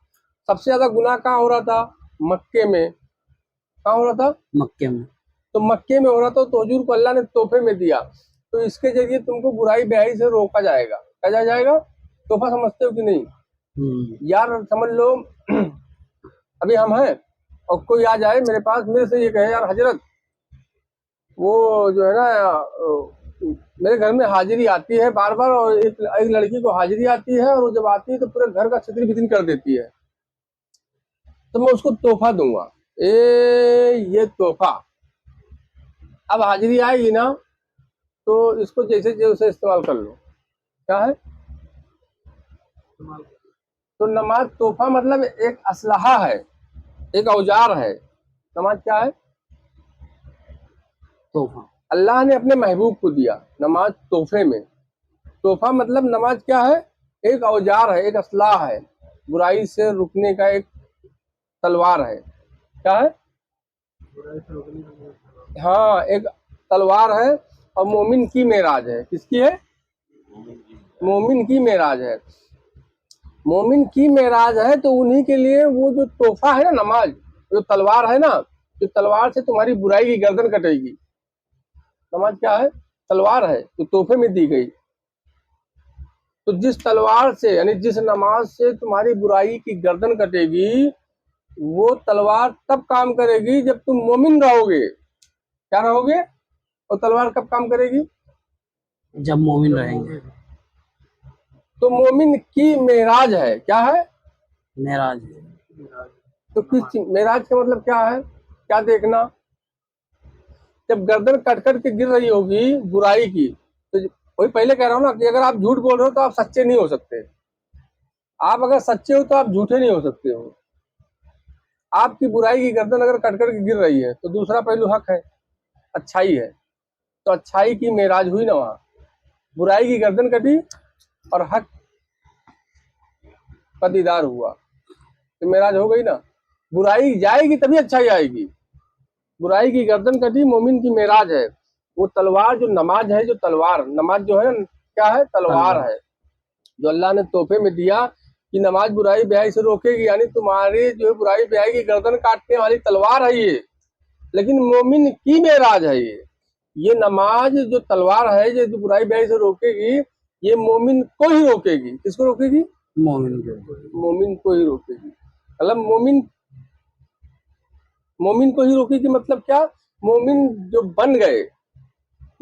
सबसे ज्यादा गुनाह कहाँ हो रहा था? मक्के में। कहाँ हो रहा था? मक्के में। तो मक्के में हो रहा था, तो हुजूर को अल्लाह ने तोहफे में दिया। तो इसके जरिए तुमको बुराई बेहाई से रोका जाएगा। क्या जाएगा? तोहफा समझते हो कि नहीं? यार समझ लो अभी हम हैं और कोई आ जाए मेरे पास, मेरे से ये कहे यार हजरत वो जो है ना मेरे घर में हाजिरी आती है बार बार, और एक लड़की को हाजिरी आती है और वो जब आती है तो पूरे घर का छितर बितर कर देती है, तो मैं उसको तोहफा दूंगा। ये तोहफा, अब हाजिरी आएगी ना तो इसको जैसे जैसे इस्तेमाल कर लो। क्या है? तो नमाज तोहफा मतलब एक असलहा है, एक औजार है। नमाज क्या है? तोहफा। अल्लाह ने अपने महबूब को दिया नमाज तोहफे में। तोहफा मतलब नमाज क्या है? एक औजार है, एक असलाह है, बुराई से रुकने का एक तलवार है। क्या है? हाँ, एक तलवार है। और मोमिन की मेराज है। किसकी है? मोमिन की मेराज है। मोमिन की मेराज है तो उन्हीं के लिए वो जो तोहफा है ना नमाज, जो तलवार है ना, जो तलवार से तुम्हारी बुराई की गर्दन कटेगी। नमाज क्या है? तलवार है जो तोहफे में दी गई। तो जिस तलवार से यानी जिस नमाज से तुम्हारी बुराई की गर्दन कटेगी, वो तलवार तब काम करेगी जब तुम मोमिन रहोगे। क्या रहोगे? और तलवार कब काम करेगी? जब मोमिन रहेंगे। तो मोमिन की मेराज है। क्या है? मेराज। तो मेराज का मतलब क्या है? क्या देखना? जब गर्दन कट कट के गिर रही होगी बुराई की, तो वही पहले कह रहा हूं ना कि अगर आप झूठ बोल रहे हो तो आप सच्चे नहीं हो सकते। आप अगर सच्चे हो तो आप झूठे नहीं हो सकते हो। आपकी बुराई की गर्दन अगर कट कट के गिर रही है तो दूसरा पहलू हक है, अच्छाई है। तो अच्छाई की मेराज हुई ना वहां, बुराई की गर्दन कटी और हक का दीदार हुआ, तो मेराज हो गई ना। बुराई जाएगी तभी अच्छाई आएगी। बुराई की गर्दन कटी, मोमिन की मेराज है। वो तलवार जो नमाज है, जो तलवार नमाज जो है क्या है? तलवार है जो अल्लाह ने तोहफे में दिया कि नमाज बुराई बेहाई से रोकेगी, यानी तुम्हारी जो है बुराई बेहाई की गर्दन काटने वाली तलवार है ये। लेकिन मोमिन की मेराज है ये नमाज जो तलवार है जो बुराई बेहाई से रोकेगी, ये मोमिन को ही रोकेगी। किसको रोकेगी? मोमिन के। मोमिन को ही रोकेगी। मतलब मोमिन को ही रोकेगी मतलब क्या? मोमिन जो बन गए,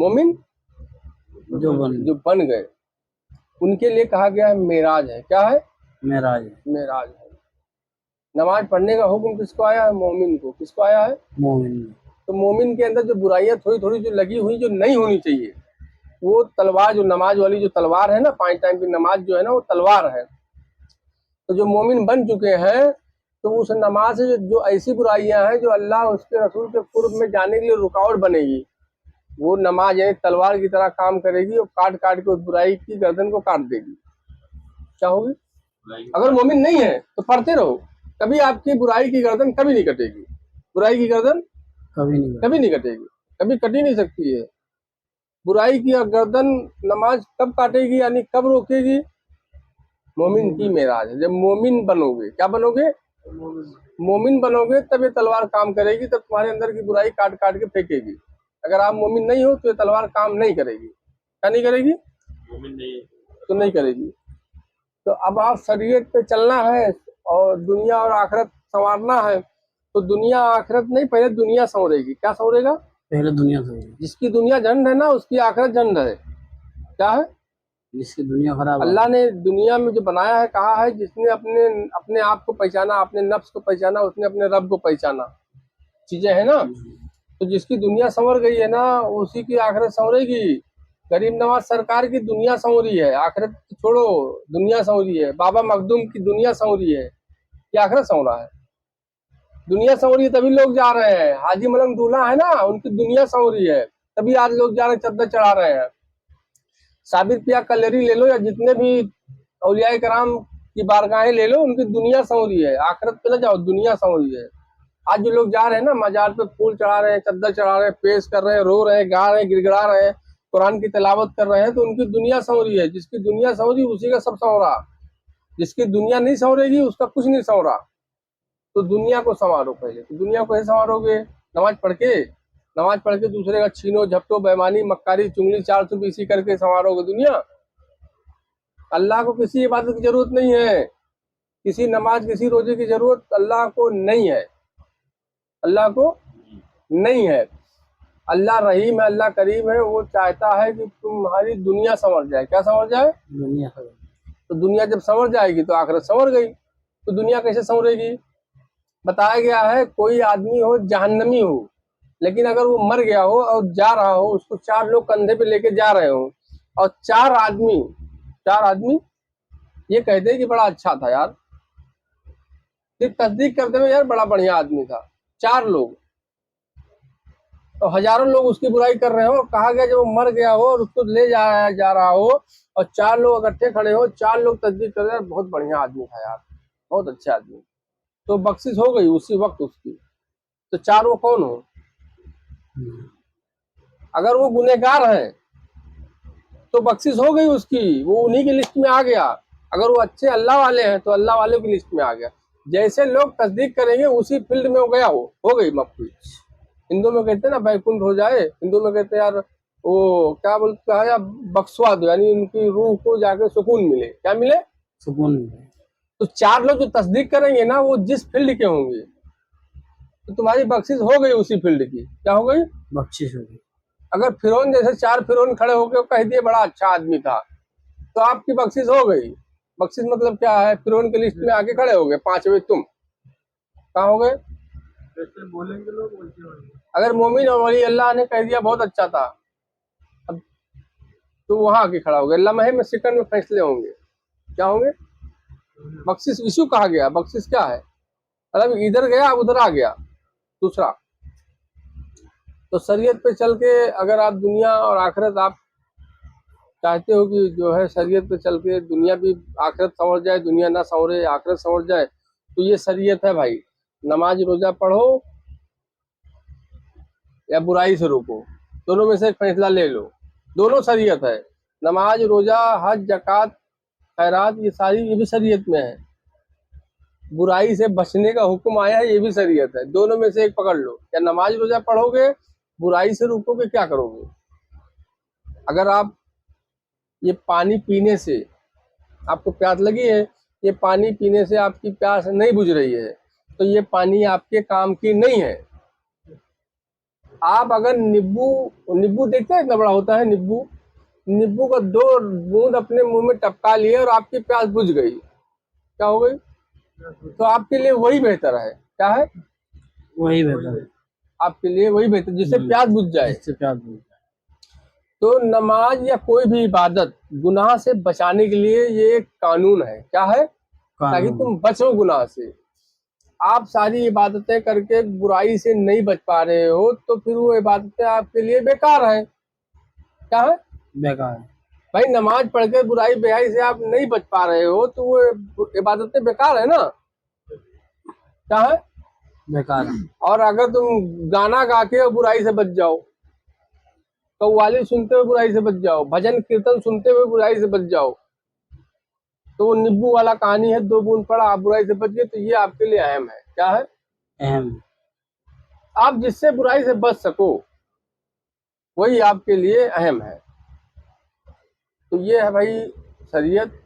मोमिन जो बन गए उनके लिए कहा गया है मेराज है। क्या है? मेराज। मेराज है। नमाज पढ़ने का हुक्म किसको आया है? मोमिन को। किसको आया है? मोमिन। तो मोमिन के अंदर जो बुराइयां थोड़ी थोड़ी जो लगी हुई, जो नहीं होनी चाहिए, वो तलवार जो नमाज वाली जो तलवार है ना, 5 टाइम की नमाज जो है ना, वो तलवार है। तो जो मोमिन बन चुके हैं तो उस नमाज से जो ऐसी बुराइयां हैं जो अल्लाह उसके रसूल के कुर्ब में जाने के लिए रुकावट बनेगी, वो नमाज यानी तलवार की तरह काम करेगी और काट काट के उस बुराई की गर्दन को काट देगी। क्या होगी? अगर मोमिन नहीं है तो पढ़ते रहो, कभी आपकी बुराई की गर्दन कभी नहीं कटेगी। बुराई की गर्दन कभी नहीं कटेगी, कभी कट ही नहीं सकती है। बुराई की गर्दन नमाज कब काटेगी यानी कब रोकेगी? मोमिन की मेराज है। जब मोमिन बनोगे, क्या बनोगे? मोमिन बनोगे तब ये तलवार काम करेगी, तब तुम्हारे अंदर की बुराई काट काट के फेंकेगी। अगर आप मोमिन नहीं हो तो ये तलवार काम नहीं करेगी। क्या नहीं करेगी? तो नहीं करेगी। तो अब आप शरीयत पे चलना है और दुनिया और आखिरत संवारना है, तो दुनिया आखिरत नहीं, पहले दुनिया संवरेगी। क्या संवरेगा? पहले दुनिया से। जिसकी दुनिया झंड है ना उसकी आखिरत झंड है। क्या है? जिसकी दुनिया खराब है। अल्लाह ने दुनिया में जो बनाया है, कहा है जिसने अपने अपने आप को पहचाना, अपने नफ्स को पहचाना, उसने अपने रब को पहचाना। चीजें है ना, तो जिसकी दुनिया संवर गई है ना उसी की आखिरत संवरेगी। गरीब नवाज सरकार की दुनिया संवरी है, आखिरत छोड़ो, दुनिया संवरी है। बाबा मखदूम की दुनिया संवरी है, ये आखिरत संवरा है। दुनिया संवरी है तभी लोग जा रहे हैं। हाजी मलंग दूल्हा है ना, उनकी दुनिया संवरी है तभी आज लोग जा रहे हैं, चद्दर चढ़ा रहे हैं। साबिर पिया कलेरी ले लो या जितने भी औलिया कराम की बारगाहें ले लो, उनकी दुनिया संवरी है। आखिरत पे ना जाओ, दुनिया संवरी है। आज जो लोग जा रहे हैं ना मजार पे फूल चढ़ा रहे हैं, चद्दर चढ़ा रहे हैं, पेश कर रहे हैं, रो रहे हैं, गा रहे हैं, गिड़गिड़ा रहे हैं, कुरान की तिलावत कर रहे हैं, तो उनकी दुनिया संवरी है। जिसकी दुनिया संवरी उसी का सब संवरा। जिसकी दुनिया नहीं संवरेगी उसका कुछ नहीं संवरा। तो दुनिया को संवारो पहले। तो दुनिया को ही संवारोगे नमाज पढ़ के, नमाज पढ़ के दूसरे का छीनो झपटो बेईमानी मक्कारी चुगली 420 करके संवारोगे दुनिया। अल्लाह को किसी इबादत की जरूरत नहीं है, किसी नमाज किसी रोजे की जरूरत अल्लाह को नहीं है, अल्लाह को नहीं है। अल्लाह रहीम है, अल्लाह करीम है। वो चाहता है कि तुम्हारी दुनिया संवर जाए। क्या संवर जाए? दुनिया। तो दुनिया जब संवर जाएगी तो आखिरत संवर गई। तो दुनिया कैसे संवरेगी? बताया गया है कोई आदमी हो जहन्नमी हो, लेकिन अगर वो मर गया हो और जा रहा हो, उसको 4 लोग कंधे पे लेके जा रहे हो और 4 आदमी ये कहते हैं कि बड़ा अच्छा था यार, सिर्फ तस्दीक करते हुए यार बड़ा बढ़िया आदमी था। 4 लोग तो हजारों लोग उसकी बुराई कर रहे हो और कहा गया जब वो मर गया हो और उसको ले जाया जा रहा हो और 4 लोग इकट्ठे खड़े हो, 4 लोग तस्दीक कर रहे हैं बहुत बढ़िया आदमी था यार, बहुत अच्छा आदमी, तो बख्शिश हो गई उसी वक्त उसकी। तो 4 वो कौन हो? अगर वो गुनहगार है तो बख्शिश हो गई उसकी, वो उन्हीं की लिस्ट में आ गया। अगर वो अच्छे अल्लाह वाले हैं तो अल्लाह वाले की लिस्ट में आ गया। जैसे लोग तस्दीक करेंगे उसी फील्ड में हो गया, हो गई माफी। हिंदू में कहते हैं ना बैकुंठ हो जाए, हिंदू में कहते हैं यार वो क्या बोलते हैं यार बख्शवा दो, यानी उनकी रूह को जाके सुकून मिले। क्या मिले? सुकून। तो 4 लोग जो तस्दीक करेंगे ना वो जिस फील्ड के होंगे तो तुम्हारी बख्शिश हो गई उसी फील्ड की। क्या हो गई? बख्शिश होगी। अगर फिरौन जैसे 4 फिरौन खड़े होकर कह दिए बड़ा अच्छा आदमी था तो आपकी बख्शिश हो गई। बख्शिश मतलब क्या है? फिरौन की लिस्ट में आके खड़े हो गए, 5वें तुम कहाँ हो गए? जैसे बोलेंगे लोग वैसे होंगे। अगर मोमिन और वली अल्लाह ने कह दिया बहुत अच्छा था, अब तो वहां आके खड़ा हो गया। लम्हे में सेकंड में फैसले होंगे। क्या होंगे? बख्शिश इशू कहा गया। बख्शिश क्या है? मतलब इधर गया उधर आ गया। दूसरा तो शरीयत पे चल के अगर आप दुनिया और आखिरत आप चाहते हो कि जो है शरीयत पे चल के दुनिया भी आखिरत संवर जाए, दुनिया ना संवरे आखिरत संवर जाए, तो ये शरीयत है भाई। नमाज रोजा पढ़ो या बुराई से रोको, दोनों में से एक फैसला ले लो। दोनों शरीयत है। नमाज रोजा हज जकात खैरात ये भी शरीयत में है। बुराई से बचने का हुक्म आया है, ये भी शरीयत है। दोनों में से एक पकड़ लो। या नमाज रोजा पढ़ोगे, बुराई से रोकोगे, क्या करोगे? अगर आप ये पानी पीने से आपको प्यास लगी है, ये पानी पीने से आपकी प्यास नहीं बुझ रही है, तो ये पानी आपके काम की नहीं है। आप अगर नींबू नींबू देखते हैं इतना बड़ा होता है नींबू, नींबू का 2 बूंद अपने मुंह में टपका लिए और आपकी प्यास बुझ गई, क्या हो गई? तो आपके लिए वही बेहतर है। क्या है? वही बेहतर है। आपके लिए वही बेहतर जिससे प्यास बुझ जाए। जिससे प्यास बुझ जाए। तो नमाज या कोई भी इबादत गुनाह से बचाने के लिए ये एक कानून है। क्या है? ताकि तुम बचो गुनाह से। आप सारी इबादतें करके बुराई से नहीं बच पा रहे हो तो फिर वो इबादतें आपके लिए बेकार है। क्या है? बेकार है। भाई नमाज पढ़ के बुराई बेहाई से आप नहीं बच पा रहे हो तो वो इबादतें बेकार है ना। क्या है? बेकार है। और अगर तुम गाना गा के बुराई से बच जाओ, कव्वाली सुनते हुए बुराई से बच जाओ, भजन कीर्तन सुनते हुए बुराई से बच जाओ, तो वो नींबू वाला कहानी है, 2 बूंद पड़ा आप बुराई से बच गए, तो ये आपके लिए अहम है। क्या है? अहम। आप जिससे बुराई से बच सको वही आपके लिए अहम है। तो ये है भाई शरीयत।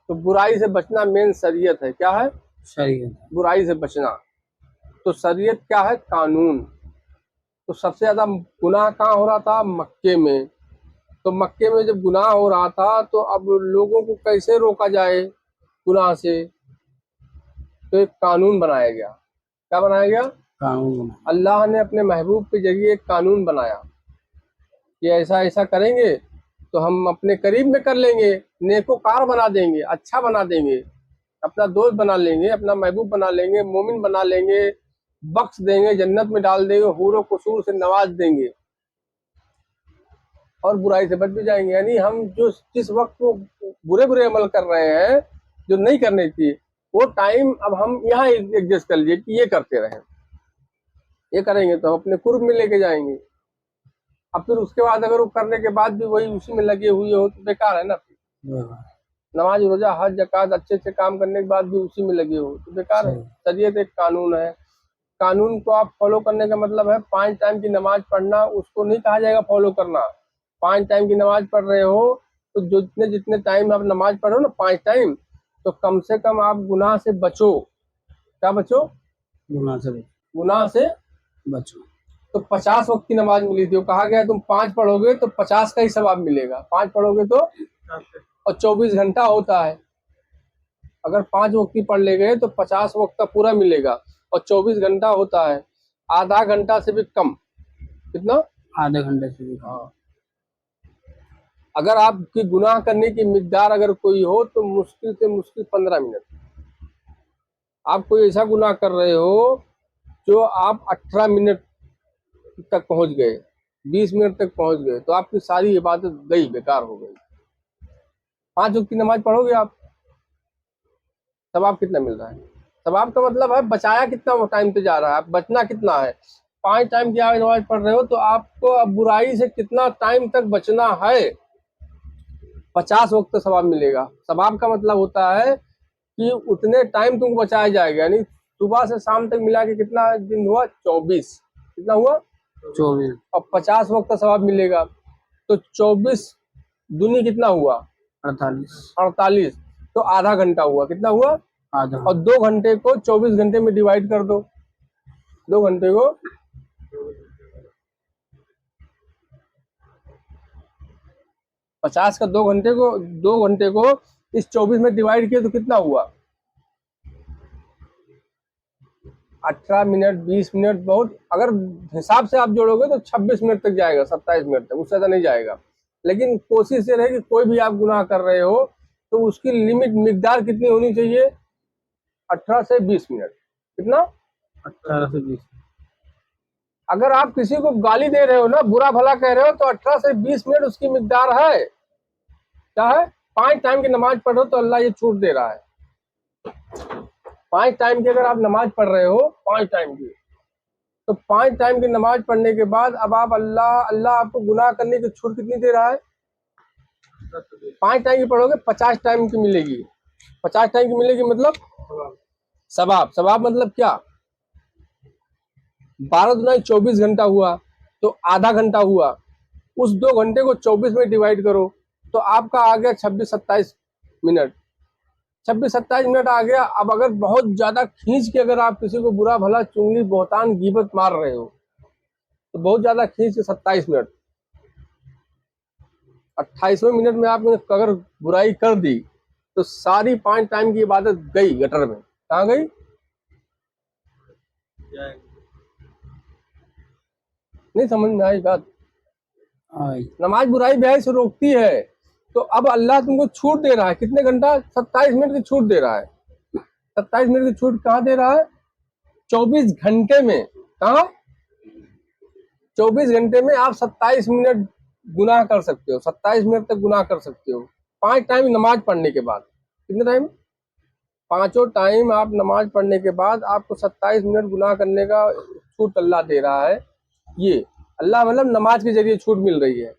तो बुराई से बचना मेन शरीयत है। क्या है? शरीयत। बुराई से बचना। तो शरीयत क्या है? कानून। तो सबसे ज्यादा गुनाह कहाँ हो रहा था? मक्के में। तो मक्के में जब गुनाह हो रहा था तो अब लोगों को कैसे रोका जाए गुनाह से? तो एक कानून बनाया गया। क्या बनाया गया? कानून। अल्लाह ने अपने महबूब के जरिए एक कानून बनाया कि ऐसा ऐसा करेंगे तो हम अपने करीब में कर लेंगे, नेकोकार बना देंगे, अच्छा बना देंगे, अपना दोस्त बना लेंगे, अपना महबूब बना लेंगे, मोमिन बना लेंगे, बख्श देंगे, जन्नत में डाल देंगे, हूर व कुसूर से नवाज देंगे और बुराई से बच भी जाएंगे। यानी हम जो जिस वक्त वो बुरे बुरे अमल कर रहे हैं जो नहीं करने चाहिए, वो टाइम अब हम यहाँ एडजस्ट कर लीजिए कि ये करते रहें, ये करेंगे तो हम अपने कुर्ब में लेके जाएंगे। अब फिर उसके बाद अगर वो करने के बाद भी वही उसी में लगे हुए हो तो बेकार है ना। नमाज रोजा हज जकात अच्छे अच्छे काम करने के बाद भी उसी में लगे हो तो बेकार है। शरीयत एक कानून है। कानून को आप फॉलो करने का मतलब है 5 टाइम की नमाज पढ़ना, उसको नहीं कहा जाएगा फॉलो करना। 5 टाइम की नमाज पढ़ रहे हो तो जो जितने जितने टाइम आप नमाज पढ़ो ना 5 टाइम, तो कम से कम आप गुनाह से बचो। क्या बचो? गुनाह से गुनाह से बचो। तो 50 वक्त की नमाज मिली थी, वो कहा गया तुम 5 पढ़ोगे तो 50 का ही सवाब मिलेगा। 5 पढ़ोगे तो, और 24 घंटा होता है, अगर 5 वक्त की पढ़ ले गए तो 50 वक्त का पूरा मिलेगा, और 24 घंटा होता है, आधा घंटा से भी कम। कितना? आधे घंटे से भी कम। हाँ। अगर आपकी गुनाह करने की मिकदार अगर कोई हो तो मुश्किल से मुश्किल 15 मिनट। आप कोई ऐसा गुनाह कर रहे हो जो आप 18 मिनट तक पहुंच गए, 20 मिनट तक पहुंच गए, तो आपकी सारी इबादत गई, बेकार हो गई। 5 वक्त की नमाज पढ़ोगे आप, सवाब कितना मिल रहा है? सवाब का मतलब है बचाया कितना टाइम से जा रहा है, आप बचना कितना है। 5 टाइम की आप नमाज पढ़ रहे हो तो आपको अब बुराई से कितना टाइम तक बचना है, 50 वक्त सवाब मिलेगा। सवाब का मतलब होता है कि उतने टाइम तुमको बचाया जाएगा, यानी सुबह से शाम तक मिला के कितना दिन हुआ? 24। कितना हुआ? 24। और 50 वक्त का सवाब मिलेगा, तो 24 दूनी कितना हुआ? 48। 48, तो आधा घंटा हुआ। कितना हुआ? आधा। और 2 घंटे को 24 घंटे में डिवाइड कर दो। 2 घंटे को 50 का 2 घंटे को इस 24 में डिवाइड किए तो कितना हुआ? 18 मिनट, 20 मिनट, बहुत अगर हिसाब से आप जोड़ोगे तो 26 मिनट तक जाएगा, 27 मिनट तक, उससे ज़्यादा नहीं जाएगा। लेकिन कोशिश ये रहे कि कोई भी आप गुनाह कर रहे हो तो उसकी लिमिट मिकदार कितनी होनी चाहिए? 18 से 20 मिनट। कितना? 18 से 20। अगर आप किसी को गाली दे रहे हो ना, बुरा भला कह रहे हो, तो 18 से 20 मिनट उसकी मिकदार है। क्या है? 5 टाइम की नमाज पढ़ो तो अल्लाह ये छूट दे रहा है। 5 टाइम की अगर आप नमाज पढ़ रहे हो, 5 टाइम की, तो 5 टाइम की नमाज पढ़ने के बाद अब आप अल्लाह आपको गुनाह करने की छूट कितनी दे रहा है? 5 टाइम की पढ़ोगे 50 टाइम की मिलेगी। 50 टाइम की मिलेगी मतलब सवाब। सवाब मतलब क्या? 12 दुना 24 घंटा हुआ, तो आधा घंटा हुआ, उस 2 घंटे को 24 में डिवाइड करो तो आपका आ गया 26-27 मिनट। 26-27 मिनट आ गया। अब अगर बहुत ज्यादा खींच के अगर आप किसी को बुरा भला चुगली बोहतान गीबत मार रहे हो तो बहुत ज्यादा खींच के 27 मिनट, 28वें मिनट में आपने अगर बुराई कर दी तो सारी 5 टाइम की इबादत गई गटर में। कहाँ गई? नहीं समझ में आई बात? नमाज बुराई बेहद से रोकती है, तो अब अल्लाह तुमको छूट दे रहा है। कितने घंटा? 27 मिनट की छूट दे रहा है। 27 मिनट की छूट कहाँ दे रहा है? 24 घंटे में। कहाँ? 24 घंटे में आप 27 मिनट गुनाह कर सकते हो, 27 मिनट तक गुनाह कर सकते हो 5 टाइम नमाज पढ़ने के बाद। कितने टाइम? 5 टाइम आप नमाज पढ़ने के बाद आपको 27 मिनट गुनाह करने का छूट अल्लाह दे रहा है। ये अल्लाह मतलब नमाज के जरिए छूट मिल रही है।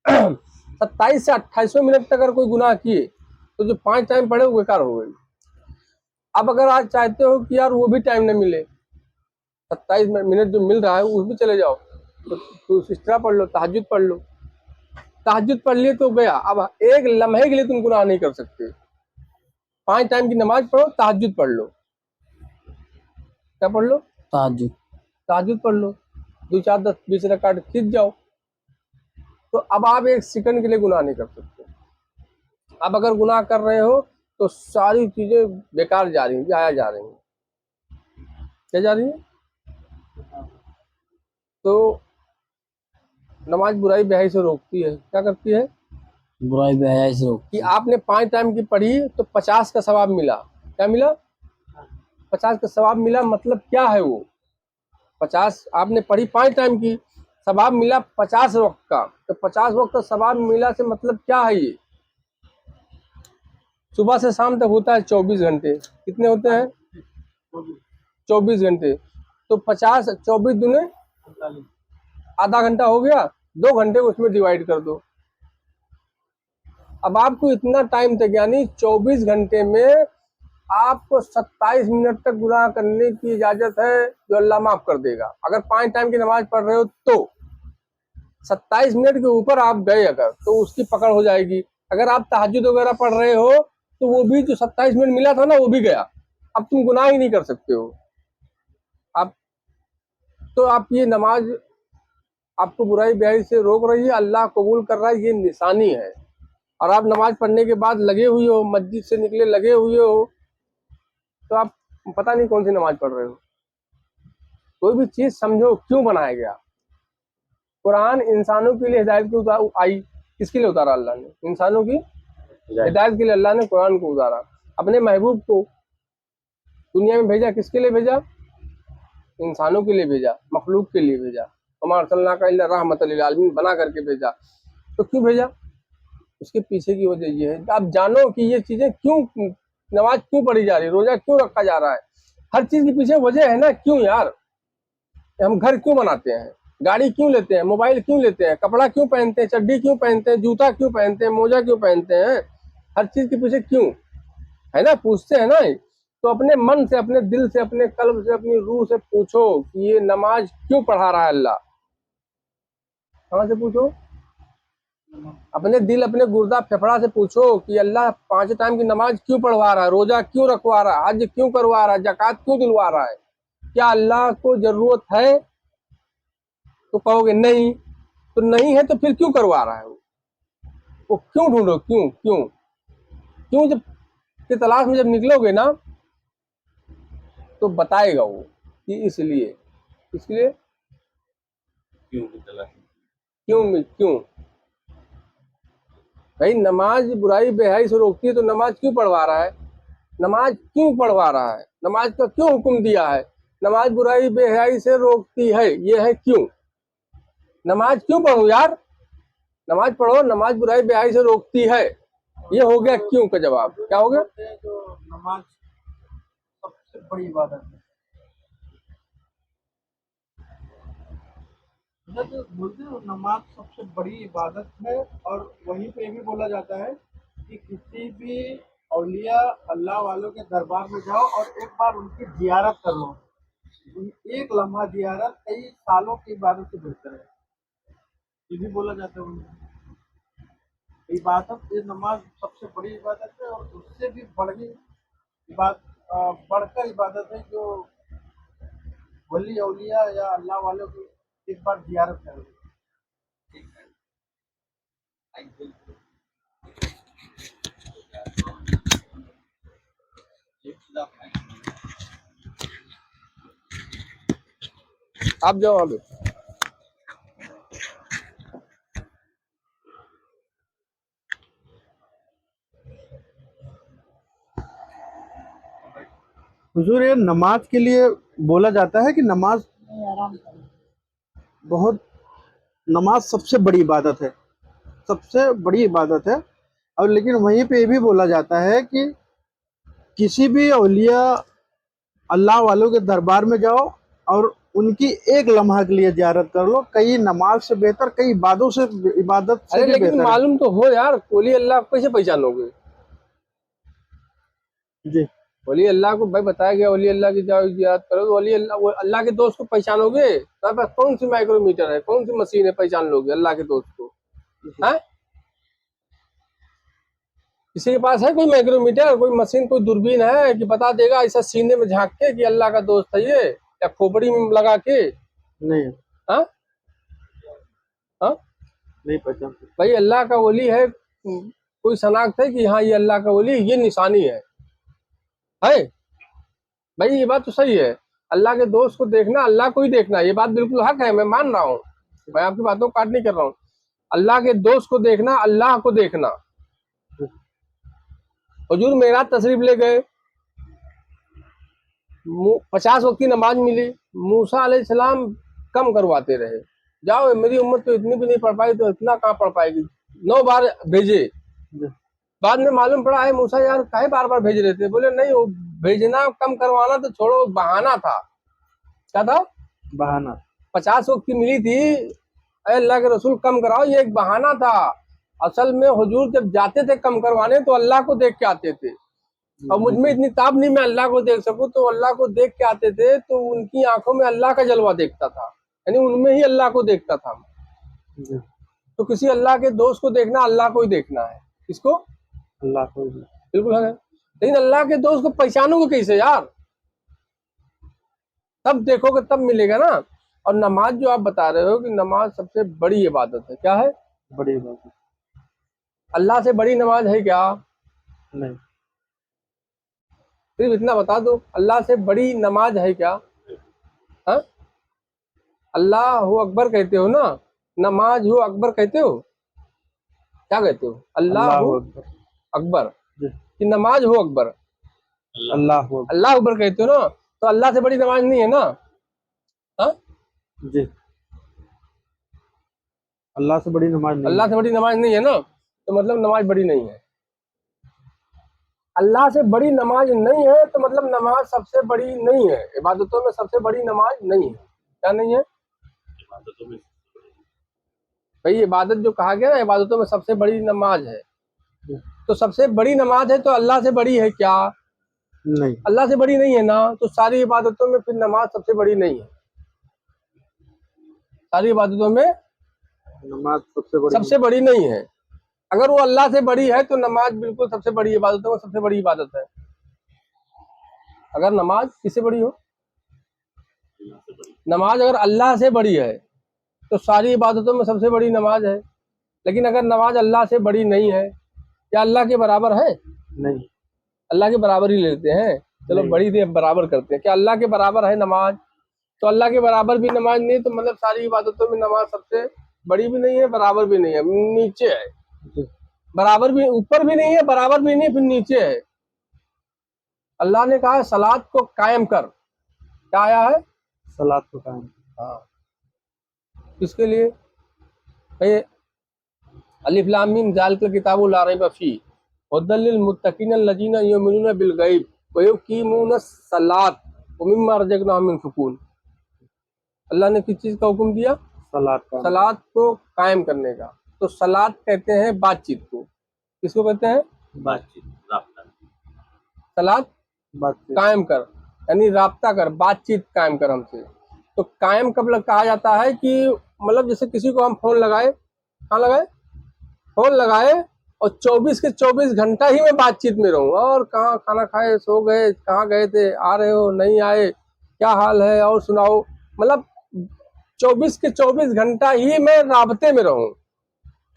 27 से 28वें मिनट तक अगर कोई गुनाह किए तो जो 5 टाइम पढ़े वो बेकार हो गई। अब अगर आज चाहते हो कि यार वो भी टाइम न मिले, 27 मिनट जो मिल रहा है उस भी चले जाओ, तो इस्तिरा पढ़ लो, तहज्जुद पढ़ लो। तहज्जुद पढ़ लिए तो गया, अब एक लम्हे के लिए तुम गुनाह नहीं कर सकते। 5 टाइम की नमाज पढ़ो, तहज्जुद पढ़ लो। क्या पढ़ लो? तहज्जुद। तहज्जुद पढ़ लो, 2, 4, 10, 20 रकात खींच जाओ, तो अब आप एक सेकंड के लिए गुनाह नहीं कर सकते। अब अगर गुनाह कर रहे हो तो सारी चीजें बेकार जा रही हैं, जाया जा रही हैं। क्या जा रही है? तो नमाज बुराई बेहयाई से रोकती है। क्या करती है? बुराई बेहयाई से कि आपने 5 टाइम की पढ़ी तो 50 का सवाब मिला। क्या मिला? 50 का सवाब मिला। मतलब क्या है वो? 50 आपने पढ़ी 5 टाइम की, सवाब मिला 50 वक्त का। तो 50 वक्त का सवाब मिला से मतलब क्या है? ये सुबह से शाम तक होता है 24 घंटे। कितने होते हैं? 24 घंटे। तो 50, 24 दुने आधा घंटा हो गया, 2 घंटे उसमें डिवाइड कर दो। अब आपको इतना टाइम तक, यानी 24 घंटे में आपको 27 मिनट तक गुनाह करने की इजाजत है, जो अल्लाह माफ कर देगा। अगर 5 टाइम की नमाज पढ़ रहे हो तो 27 मिनट के ऊपर आप गए अगर, तो उसकी पकड़ हो जाएगी। अगर आप तहज्जुद वगैरह पढ़ रहे हो तो वो भी जो 27 मिनट मिला था ना, वो भी गया। अब तुम गुनाह ही नहीं कर सकते हो। आप तो आप ये नमाज आपको बुराई बेहाई से रोक रही है, अल्लाह कबूल कर रहा है, ये निशानी है। और आप नमाज पढ़ने के बाद लगे हुए हो, मस्जिद से निकले लगे हुए हो, तो आप पता नहीं कौन सी नमाज पढ़ रहे हो। कोई भी चीज समझो क्यों बनाया गया। कुरान इंसानों के लिए हिदायत की आई, किसके लिए उतारा अल्लाह ने? इंसानों की हिदायत के लिए अल्लाह ने कुरान को उतारा। अपने महबूब को दुनिया में भेजा, किसके लिए भेजा? इंसानों के लिए भेजा, मखलूक के लिए भेजा। वमा अर्सलनाका इल्ला रहमतल लिल आलमीन बना करके भेजा। तो क्यों भेजा? उसके पीछे की वजह ये है, आप जानो कि ये चीजें क्यों, नमाज क्यों पढ़ी जा रही है, रोजा क्यों रखा जा रहा है। हर चीज के पीछे वजह है ना। क्यों यार? हम घर क्यों बनाते हैं, गाड़ी क्यों लेते हैं, मोबाइल क्यों लेते हैं, कपड़ा क्यों पहनते हैं, चड्डी क्यों पहनते हैं, जूता क्यों पहनते हैं, मोजा क्यों पहनते हैं? हर चीज के पीछे क्यों है ना, पूछते हैं ना। तो अपने मन से, अपने दिल से, अपने कल्ब से, अपनी रूह से पूछो कि ये नमाज क्यों पढ़ा रहा है अल्लाह। कहाँ से पूछो? अपने दिल, अपने गुर्दा फेफड़ा से पूछो कि अल्लाह 5 टाइम की नमाज क्यों पढ़वा रहा है, रोजा क्यों रखवा रहा है, हज क्यों करवा रहा है, ज़कात क्यों दिलवा रहा है। क्या अल्लाह को जरूरत है? तो कहोगे नहीं। तो नहीं है तो फिर क्यों करवा रहा है वो क्यों ढूंढो, क्यों क्यों क्यों जब की तलाश में जब निकलोगे ना, तो बताएगा वो कि इसलिए क्यों की तलाश में। क्यों भाई, नमाज बुराई बेहाई से रोकती है, तो नमाज क्यों पढ़वा रहा है? नमाज क्यों पढ़वा रहा है? नमाज का क्यों हुक्म दिया है? नमाज बुराई बेहाई से रोकती है, ये है क्यों। नमाज क्यों पढ़ो यार? नमाज पढ़ो, नमाज बुराई बेहाई से रोकती है, ये हो गया क्यों का जवाब। क्या हो गया? जो नमाज सबसे बड़ी इबादत है, जो बोलते हैं नमाज सबसे बड़ी इबादत है। और वहीं पे भी बोला जाता है कि किसी भी औलिया अल्लाह वालों के दरबार में जाओ और एक बार उनकी जियारत कर लो। एक लम्हा जियारत कई सालों की इबादत से बेहतर है, ये भी बोला जाता है उन्हें। इबादत, ये नमाज सबसे बड़ी इबादत है। और उससे भी बढ़कर इबादत है जो वली औलिया या अल्लाह वालों की एक बार जियारत करें। आप जाओ अभी। हुजूर, ये नमाज के लिए बोला जाता है कि नमाज बहुत, नमाज सबसे बड़ी इबादत है, सबसे बड़ी इबादत है। और लेकिन वहीं पे ये भी बोला जाता है कि किसी भी औलिया अल्लाह वालों के दरबार में जाओ और उनकी एक लम्हा के लिए जियारत कर लो, कई नमाज से बेहतर, कई इबादत से अरे भी लेकिन बेहतर है। मालूम तो हो यार, वली अल्लाह को कैसे पहचानोगे? जी वली अल्लाह को भाई बताया गया, वली अल्लाह की जाओ जियारत करो, तो वली अल्लाह, वो अल्लाह के दोस्त को पहचानोगे? तुम्हारे पास कौन सी माइक्रोमीटर है, कौन सी मशीन है, पहचान लोगे अल्लाह के दोस्त को? है किसी के पास है कोई माइक्रोमीटर, कोई मशीन, कोई दूरबीन है कि बता देगा ऐसा सीने में झांक के कि अल्लाह का दोस्त है ये, या खोपड़ी में लगा के? नहीं, हाँ हाँ नहीं पहचानते। भाई, अल्लाह का वली है, कोई शनाख्त है कि हाँ ये अल्लाह का वली, ये निशानी है भाई, ये बात तो सही है। अल्लाह के दोस्त को देखना, अल्लाह को ही देखना, ये बात बिल्कुल हक है, मैं मान रहा हूँ, मैं आपकी बातों को काट नहीं कर रहा हूँ। अल्लाह के दोस्त को देखना, अल्लाह को देखना। हुजूर मेराज तशरीफ ले गए, 50 वक्त की नमाज मिली, मूसा अलैहिस्सलाम कम करवाते रहे, जाओ मेरी उम्मत तो इतनी भी नहीं पढ़ पाई, तो इतना कहाँ पढ़ पाएगी, 9 बार भेजे। बाद में मालूम पड़ा है मूसा यार काहे बार बार भेज रहे थे, बोले नहीं वो भेजना कम करवाना तो छोड़ो, बहाना था। क्या था? बहाना। 50 वक्त की मिली थी, अरे अल्लाह के रसूल कम कराओ, ये एक बहाना था। असल में हुजूर जब जाते थे कम करवाने तो अल्लाह को देख के आते थे, और मुझ में इतनी ताब नहीं मैं अल्लाह को देख सकूं, तो अल्लाह को देख के आते थे तो उनकी आंखों में अल्लाह का जलवा देखता था, यानी उनमें ही अल्लाह को देखता था। जी, तो किसी अल्लाह के दोस्त को देखना अल्लाह को ही देखना है। किसको? अल्लाह को भी। बिल्कुल है। लेकिन अल्लाह के दोस्त को पहचानोगे कैसे यार? तब देखोगे तब मिलेगा ना। और नमाज जो आप बता रहे हो कि नमाज सबसे बड़ी इबादत है, क्या है? बड़ी बात है। अल्लाह से बड़ी नमाज है क्या? नहीं, सिर्फ इतना बता दो, अल्लाह से बड़ी नमाज है क्या? हाँ, अल्लाह हु अकबर कहते हो ना, नमाज हु अकबर कहते हो, क्या कहते हो? अल्लाह हु अल्लाह अकबर। अकबर जी, कि नमाज हो अकबर? अल्लाह अकबर। अल्लाह अकबर कहते हो ना, तो अल्लाह से बड़ी नमाज नहीं है ना। हाँ, जी, अल्लाह से बड़ी नमाज नहीं अल्लाह है। से बड़ी नमाज नहीं है ना, तो मतलब नमाज बड़ी नहीं है। अल्लाह से बड़ी नमाज नहीं है तो मतलब नमाज सबसे बड़ी नहीं है, इबादतों में सबसे बड़ी नमाज नहीं है। क्या नहीं है भाई? इबादत जो कहा गया ना, इबादतों में सबसे बड़ी नमाज है, जी, तो सबसे बड़ी नमाज है तो अल्लाह से बड़ी है क्या? नहीं, अल्लाह से बड़ी नहीं है ना, तो सारी इबादतों में फिर नमाज सबसे बड़ी नहीं है। सारी इबादतों में नमाज सबसे बड़ी सबसे बड़ी नहीं है। अगर वो अल्लाह से बड़ी है तो नमाज बिल्कुल सबसे बड़ी इबादतों में सबसे बड़ी इबादत है। अगर नमाज किससे बड़ी हो? नमाज अगर अल्लाह से बड़ी है तो सारी इबादतों में सबसे बड़ी नमाज है। लेकिन अगर नमाज अल्लाह से बड़ी नहीं है, क्या अल्लाह के बराबर है? नहीं, अल्लाह के बराबर ही लेते हैं, चलो नहीं, बड़ी दे बराबर करते हैं। क्या अल्लाह के बराबर है नमाज? तो अल्लाह के बराबर भी नमाज नहीं, तो मतलब सारी इबादतों में नमाज सबसे बड़ी भी नहीं है, बराबर भी नहीं है, नीचे है। जी, बराबर भी, ऊपर भी नहीं है, बराबर भी नहीं, फिर नीचे है। अल्लाह ने कहा है सलात को कायम कर, क्या आया है? सलात को कायम। हाँ, किसके लिए भाई? अलिफ लाम मीम ज़ालिकल किताबु ला रैब फीह हुदल लिल मुत्तकीन अल्लज़ीना युमिनूना बिल गैब व युकीमूना सलात व मिम्मा रज़क़नाहुम युनफिकून। अल्लाह ने किस चीज का हुक्म दिया? सलात का। सलात को कायम करने का। तो सलात कहते हैं बातचीत को। किसको कहते हैं? बातचीत, राब्ता। सलात बातचीत। कायम कर, यानी राब्ता कर, बातचीत कायम कर हमसे। तो कायम कब लग कहा जाता है कि मतलब जैसे किसी को हम फोन लगाए, कहाँ लगाए? फोन लगाए और 24 के 24 घंटा ही मैं बातचीत में रहूँ, और कहाँ खाना खाए, सो गए, कहाँ गए थे, आ रहे हो, नहीं आए, क्या हाल है, और सुनाओ। मतलब 24 के 24 घंटा ही मैं राबते में रहूं,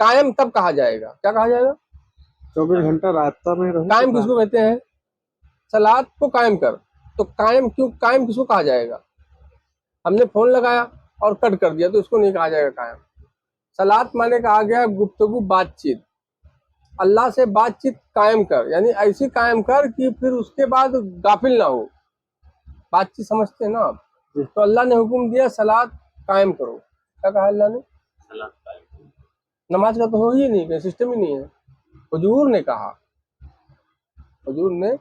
कायम तब कहा जाएगा। क्या कहा जाएगा? 24 घंटा रास्ता में रहे कायम तो किसको कहते हैं? सलात को कायम कर। तो कायम क्यों, कायम किसको कहा जाएगा? हमने फोन लगाया और कट कर दिया तो इसको नहीं कहा जाएगा कायम। सलात माने कहा गया गुफ्तगू, बातचीत। अल्लाह से बातचीत कायम कर, यानी ऐसी कायम कर कि फिर उसके बाद गाफिल ना हो। बातचीत समझते हैं ना आप? जी। तो अल्लाह ने हुक्म दिया सलात कायम करो। क्या कहा अल्लाह ने? नमाज का तो हो ही नहीं, कहीं सिस्टम ही नहीं है। हुजूर ने कहा, हुजूर ने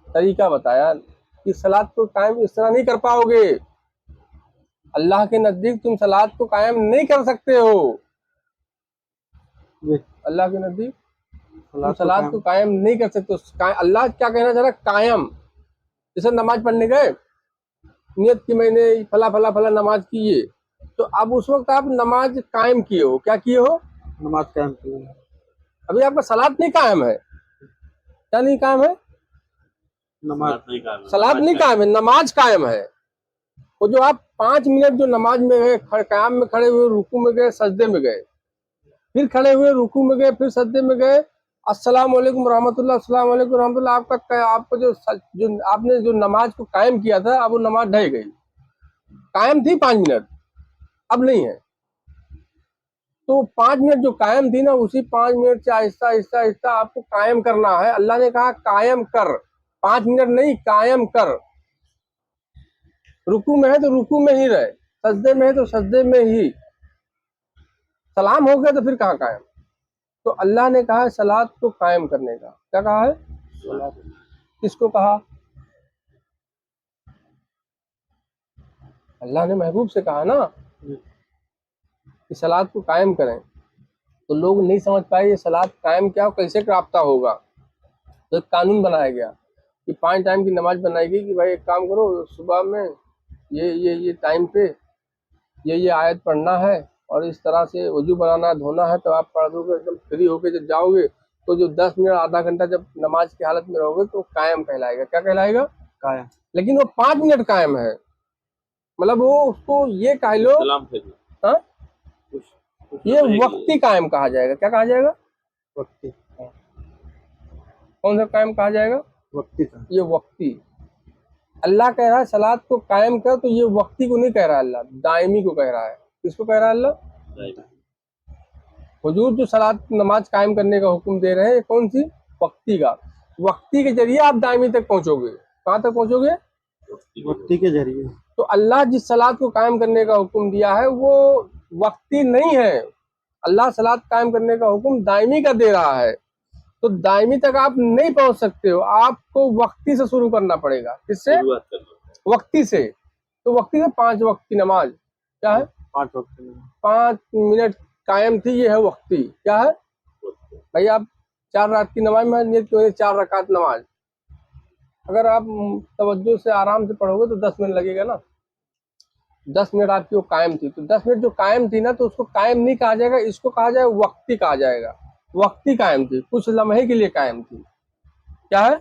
तरीका बताया कि सलात को कायम इस तरह नहीं कर पाओगे। अल्लाह के नजदीक तुम सलात को कायम नहीं कर सकते हो। ये अल्लाह के नजदीक तुम सलात को सलात को कायम। कायम नहीं कर सकते हो। अल्लाह क्या कहना चाह रहा है? कायम। जैसे नमाज पढ़ने गए, नियत की मैंने फला फला फला नमाज की है, तो अब उस वक्त आप नमाज कायम किए हो। क्या किए हो? नमाज कायम की है। अभी आपका सलात नहीं कायम है। क्या नहीं कायम है? नमाज सलात नहीं कायम है, नमाज कायम है। वो जो आप 5 मिनट जो नमाज में गए, कयाम में खड़े हुए, रुकू में गए, सजदे में गए, फिर खड़े हुए, रुकू में गए, फिर सजदे में गए, अस्सलाम वालेकुम रहमतुल्लाह, अस्सलाम वालेकुम रहमतुल्लाह, आपको जो आपने जो नमाज को कायम किया था, अब वो नमाज ढह गई। कायम थी 5 मिनट, अब नहीं है। तो 5 मिनट जो कायम थी ना, उसी 5 मिनट से आहिस्ता आहिस्ता आहिस्ता आपको कायम करना है। अल्लाह ने कहा कायम कर, 5 मिनट नहीं, कायम कर। रुकू में है तो रुकू में ही रहे, सजदे में है तो सजदे में ही। सलाम हो गया तो फिर कहाँ कायम? तो अल्लाह ने कहा है सलात को कायम करने का। क्या कहा है? किसको कहा? अल्लाह ने महबूब से कहा ना कि सलात को कायम करें। तो लोग नहीं समझ पाए ये सलात कायम क्या, कैसे राब्ता होगा। तो एक कानून बनाया गया कि 5 टाइम की नमाज बनाई गई कि भाई एक काम करो, सुबह में ये टाइम पे ये आयत पढ़ना है और इस तरह से वजू बनाना धोना है, तो आप पढ़ दोगे एकदम फ्री होके जब जाओगे तो जो 10 मिनट आधा घंटा जब नमाज की हालत में रहोगे तो कायम कहलाएगा। क्या कहलाएगा? कायम। लेकिन वो 5 मिनट कायम है, मतलब वो उसको ये कह लो, हाँ, ये वक्ती कायम कहा जाएगा। क्या कहा जाएगा? वक्ती। कौन सा कायम कहा जाएगा? वक्ती का। ये वक्ती। अल्लाह कह रहा है सलात को कायम कर, तो ये वक्ती को नहीं कह रहा अल्लाह, दायमी को कह रहा है। किसको कह रहा है अल्लाह? हुजूर जो सलात नमाज कायम करने का हुक्म दे रहे हैं, कौन सी? वक्ती का। वक्ती के जरिए आप दायमी तक पहुंचोगे। कहाँ तक पहुंचोगे? वक्ती के जरिए। तो अल्लाह जिस सलात को कायम करने का हुक्म दिया है वो वक्ती नहीं है। अल्लाह सलात कायम करने का हुक्म दायमी का दे रहा है, तो दायमी तक आप नहीं पहुंच सकते हो, आपको वक्ती से शुरू करना पड़ेगा। किससे? वक्ती से। तो वक्ती से 5 वक्त की नमाज क्या है? 5 वक्त में 5 मिनट कायम थी, ये है वक्ती। क्या है भाई? आप 4 रात की नमाज में नियत क्यों है 4 रकात नमाज? अगर आप तवज्जो से आराम से पढ़ोगे तो 10 मिनट लगेगा ना। 10 मिनट आपकी वो कायम थी, तो 10 मिनट जो कायम थी ना, तो उसको कायम नहीं कहा जाएगा, इसको कहा जाएगा वक्ती कहा जाएगा। वक्ती कायम थी, कुछ लम्हे के लिए कायम थी। क्या है?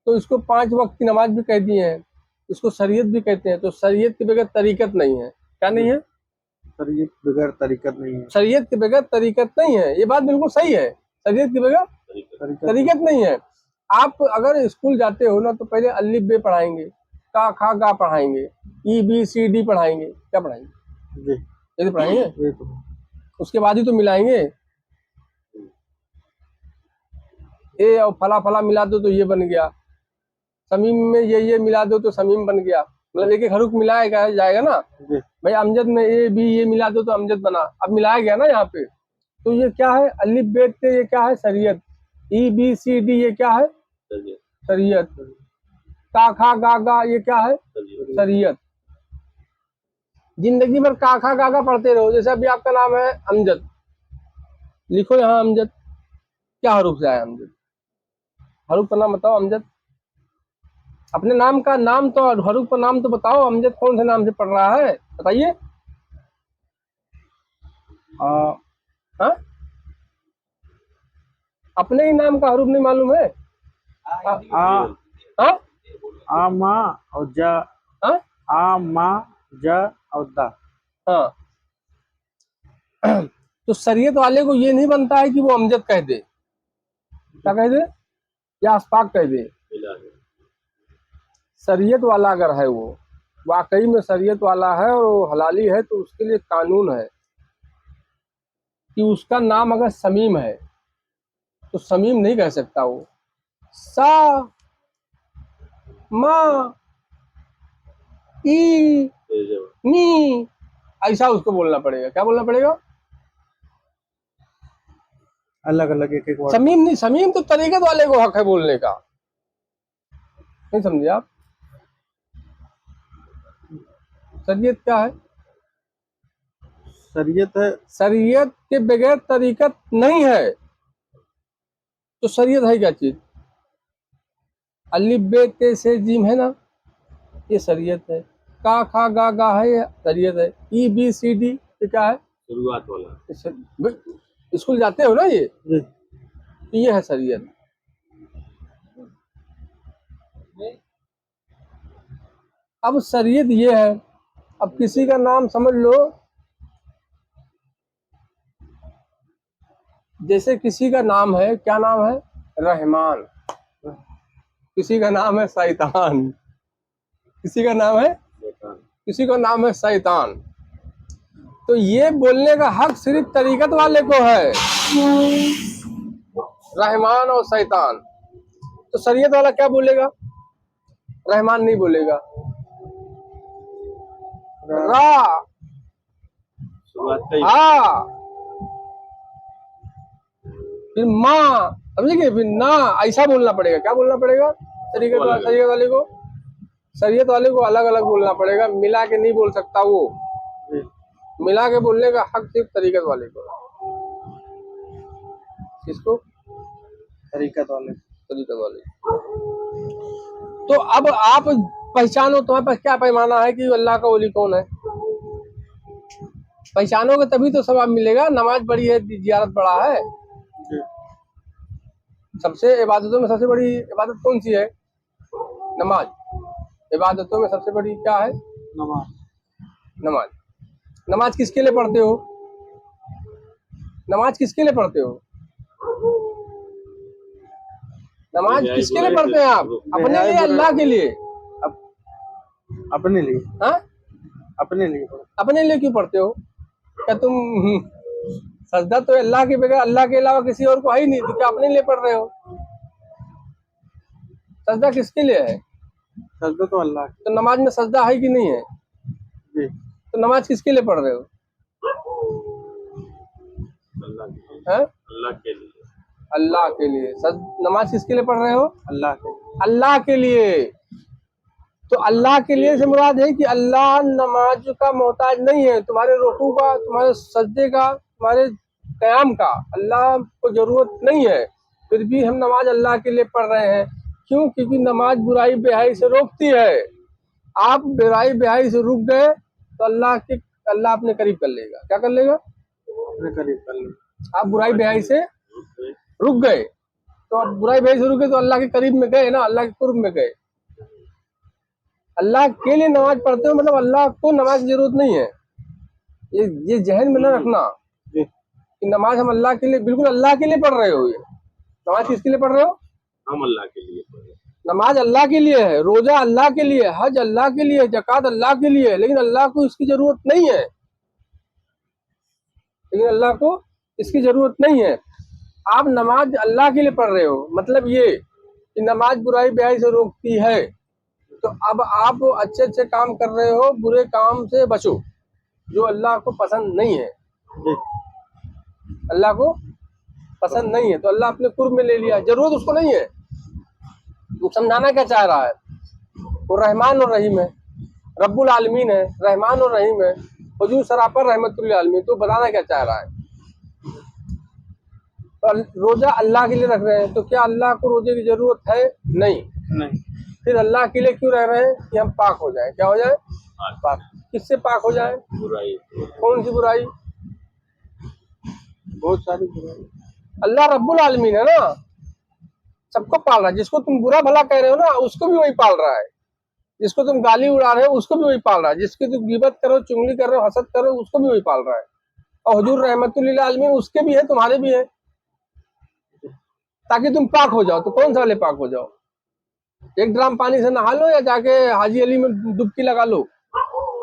तो इसको 5 वक्त की नमाज भी कह दिए हैं, इसको शरीयत भी कहते हैं। तो शरीयत के बगैर तरीकत नहीं है। क्या नहीं है? शरीयत बगैर तरीकत नहीं है। शरीयत के बगैर तरीकत नहीं है, ये बात बिल्कुल सही है। शरीयत के बगैर तरीकत नहीं है। आप अगर स्कूल जाते हो ना, तो पहले अलिफ बे पढ़ाएंगे, का खा गा पढ़ाएंगे, EBCD पढ़ाएंगे। क्या पढ़ाएंगे? जी। ये तो पढ़ाएंगे, ये तो उसके बाद ही तो मिलाएंगे। ए और फला फला मिला दो तो ये बन गया, समीम में ये मिला दो तो समीम बन गया। मतलब एक एक हरूफ मिलाया जाएगा ना जी। भाई। अमजद में ए बी ये मिला दो तो अमजद बना, अब मिलाया गया ना यहाँ पे। तो ये क्या है? अलिफ बे ते ये क्या है? शरीयत। EBCD ये क्या है? शरीयत। का खा गा गा ये क्या है? शरीयत। जिंदगी भर का खा गा गा पढ़ते रहो। जैसे अभी आपका नाम है अमजद, लिखो यहाँ अमजद। क्या हरूफ से आया अमजद? हरूफ का नाम बताओ अमजद। अपने नाम का नाम तो, हरूफ का नाम तो बताओ। अमजद कौन से नाम से पढ़ रहा है बताइए? हाँ, अपने ही नाम का हरूफ नहीं मालूम है? हाँ आ मा और जा। हाँ आ मा जा और दा। हाँ। तो शरीयत वाले को ये नहीं बनता है कि वो अमजद कह दे। क्या कह दे? या अशफाक कह दे। शरीयत वाला अगर है, वो वाकई में शरीयत वाला है और वो हलाली है, तो उसके लिए कानून है कि उसका नाम अगर समीम है तो समीम नहीं कह सकता वो। सा मा ई नी ऐसा उसको बोलना पड़ेगा। क्या बोलना पड़ेगा? अलग अलग एक एक वर्ड। समीम नहीं, समीम तो तरीकत वाले को हक है बोलने का। नहीं समझे आप? शरीयत क्या है? शरीयत है। शरीयत के बगैर तरीकत नहीं है। तो शरीयत है क्या चीज? अलिफ बे ते से जीम है ना, ये शरीयत है। का खा गा गा है, ये शरीयत है। EBCD ये क्या है? शुरुआत वाला। स्कूल जाते हो ना ये, जी। तो ये है शरीयत। अब शरीयत ये है, अब किसी का नाम समझ लो, जैसे किसी का नाम है, क्या नाम है? रहमान। किसी का नाम है शैतान। किसी का नाम है, किसी का नाम है शैतान। तो ये बोलने का हक सिर्फ तरीकत वाले को है, रहमान और शैतान। तो शरीयत वाला क्या बोलेगा? रहमान नहीं बोलेगा। रा हा, फिर माँ, समझिए, फिर ना, ऐसा बोलना पड़ेगा। क्या बोलना पड़ेगा? शरीयत वाले को, शरीयत वाले को अलग अलग बोलना पड़ेगा, मिला के नहीं बोल सकता वो। मिला के बोलने का हक सिर्फ तरीकत वाले को। किसको? तरीकत वाले। तरीकत वाले। तो अब आप पहचानो, तुम्हारे पास क्या पैमाना है कि अल्लाह का वली कौन है? पहचानोगे तभी तो सवाब मिलेगा। नमाज बड़ी है, जियारत बड़ा है। जी सबसे इबादतों में सबसे बड़ी इबादत कौन सी है? नमाज। इबादतों में सबसे बड़ी क्या है? नमाज। नमाज। नमाज किसके लिए पढ़ते हो? नमाज किसके लिए पढ़ते हो? नमाज किसके लिए पढ़ते हैं आप? अपने लिए, अल्लाह के लिए? अपने लिए। हाँ, अपने लिए। अपने लिए क्यों पढ़ते हो? क्या तुम सजदा तो अल्लाह के बगैर, अल्लाह के अलावा किसी और को है ही नहीं, तो क्या अपने लिए पढ़ रहे हो? सजदा किसके लिए है? सजदा तो अल्लाह की। तो नमाज में सजदा है कि नहीं है? जी तो नमाज किसके लिए पढ़ रहे हो? हैं? अल्लाह के लिए। अल्लाह के लिए। नमाज किसके लिए पढ़ रहे हो? अल्लाह के लिए। अल्लाह के लिए। तो अल्लाह के लिए से मुराद है कि अल्लाह नमाज का मोहताज नहीं है, तुम्हारे रुकू का, तुम्हारे सजदे का, तुम्हारे क़याम का अल्लाह को जरूरत नहीं है। फिर भी हम नमाज अल्लाह के लिए पढ़ रहे हैं। क्यों? क्योंकि नमाज बुराई बेहाई से रोकती है। आप बुराई बेहाई से रुक गए तो अल्लाह अपने करीब कर लेगा। क्या कर लेगा? अपने करीब कर ले। आप बुराई बेहाई से रुक गए तो आप बुराई बेहाई से रुके तो अल्लाह के करीब में गए ना, अल्लाह के कुर्ब में गए। अल्लाह के लिए नमाज पढ़ते हो मतलब अल्लाह को नमाज की जरूरत नहीं है। ये जहन में न रखना जी कि नमाज हम अल्लाह के लिए, बिल्कुल अल्लाह के लिए पढ़ रहे हो। ये नमाज किसके लिए पढ़ रहे हो? हम अल्लाह के लिए पढ़ रहे हैं। नमाज अल्लाह के लिए है, रोजा अल्लाह के लिए, हज अल्लाह के लिए, ज़कात अल्लाह के लिए, लेकिन अल्लाह को इसकी जरूरत नहीं है। लेकिन अल्लाह को इसकी जरूरत नहीं है। आप नमाज अल्लाह के लिए पढ़ रहे हो, मतलब ये कि नमाज बुराई बेहाई से रोकती है। तो अब आप अच्छे अच्छे काम कर रहे हो, बुरे काम से बचो जो अल्लाह को पसंद नहीं है। जी अल्लाह को पसंद नहीं है तो अल्लाह अपने कुर्ब में ले लिया, जरूरत उसको नहीं है। वो समझाना क्या चाह रहा है? वो रहमान और रहीम है, रब्बुल आलमीन है, रहमान और रहीम है, हुजूर सरापर रहमतुल आलमीन। तो बताना क्या चाह रहा है? तो रोजा अल्लाह के लिए रख रहे हैं तो क्या अल्लाह को रोजे की जरूरत है? नहीं। नहीं। फिर अल्लाह के लिए क्यों रह रहे हैं? कि हम पाक हो जाए। क्या हो जाए? पाक। किससे पाक हो जाए? बुराई। कौन सी बुराई? बहुत सारी बुराई। अल्लाह रब्बुल आलमीन है ना, सबको पाल रहा है। जिसको तुम बुरा भला कह रहे हो ना, उसको भी वही पाल रहा है। जिसको तुम गाली उड़ा रहे हो उसको भी वही पाल रहा है। जिसकी तुम गिबत करो, चुगली कर रहे हो, हसद कर रहे हो, उसको भी वही पाल रहा है। और हुजूर रहमतुल्लिल आलमीन उसके भी है, तुम्हारे भी है, ताकि तुम पाक हो जाओ। तो कौन सा वाले पाक हो जाओ? एक ड्राम पानी से नहा लो या जाके हाजी अली में डुबकी लगा लो।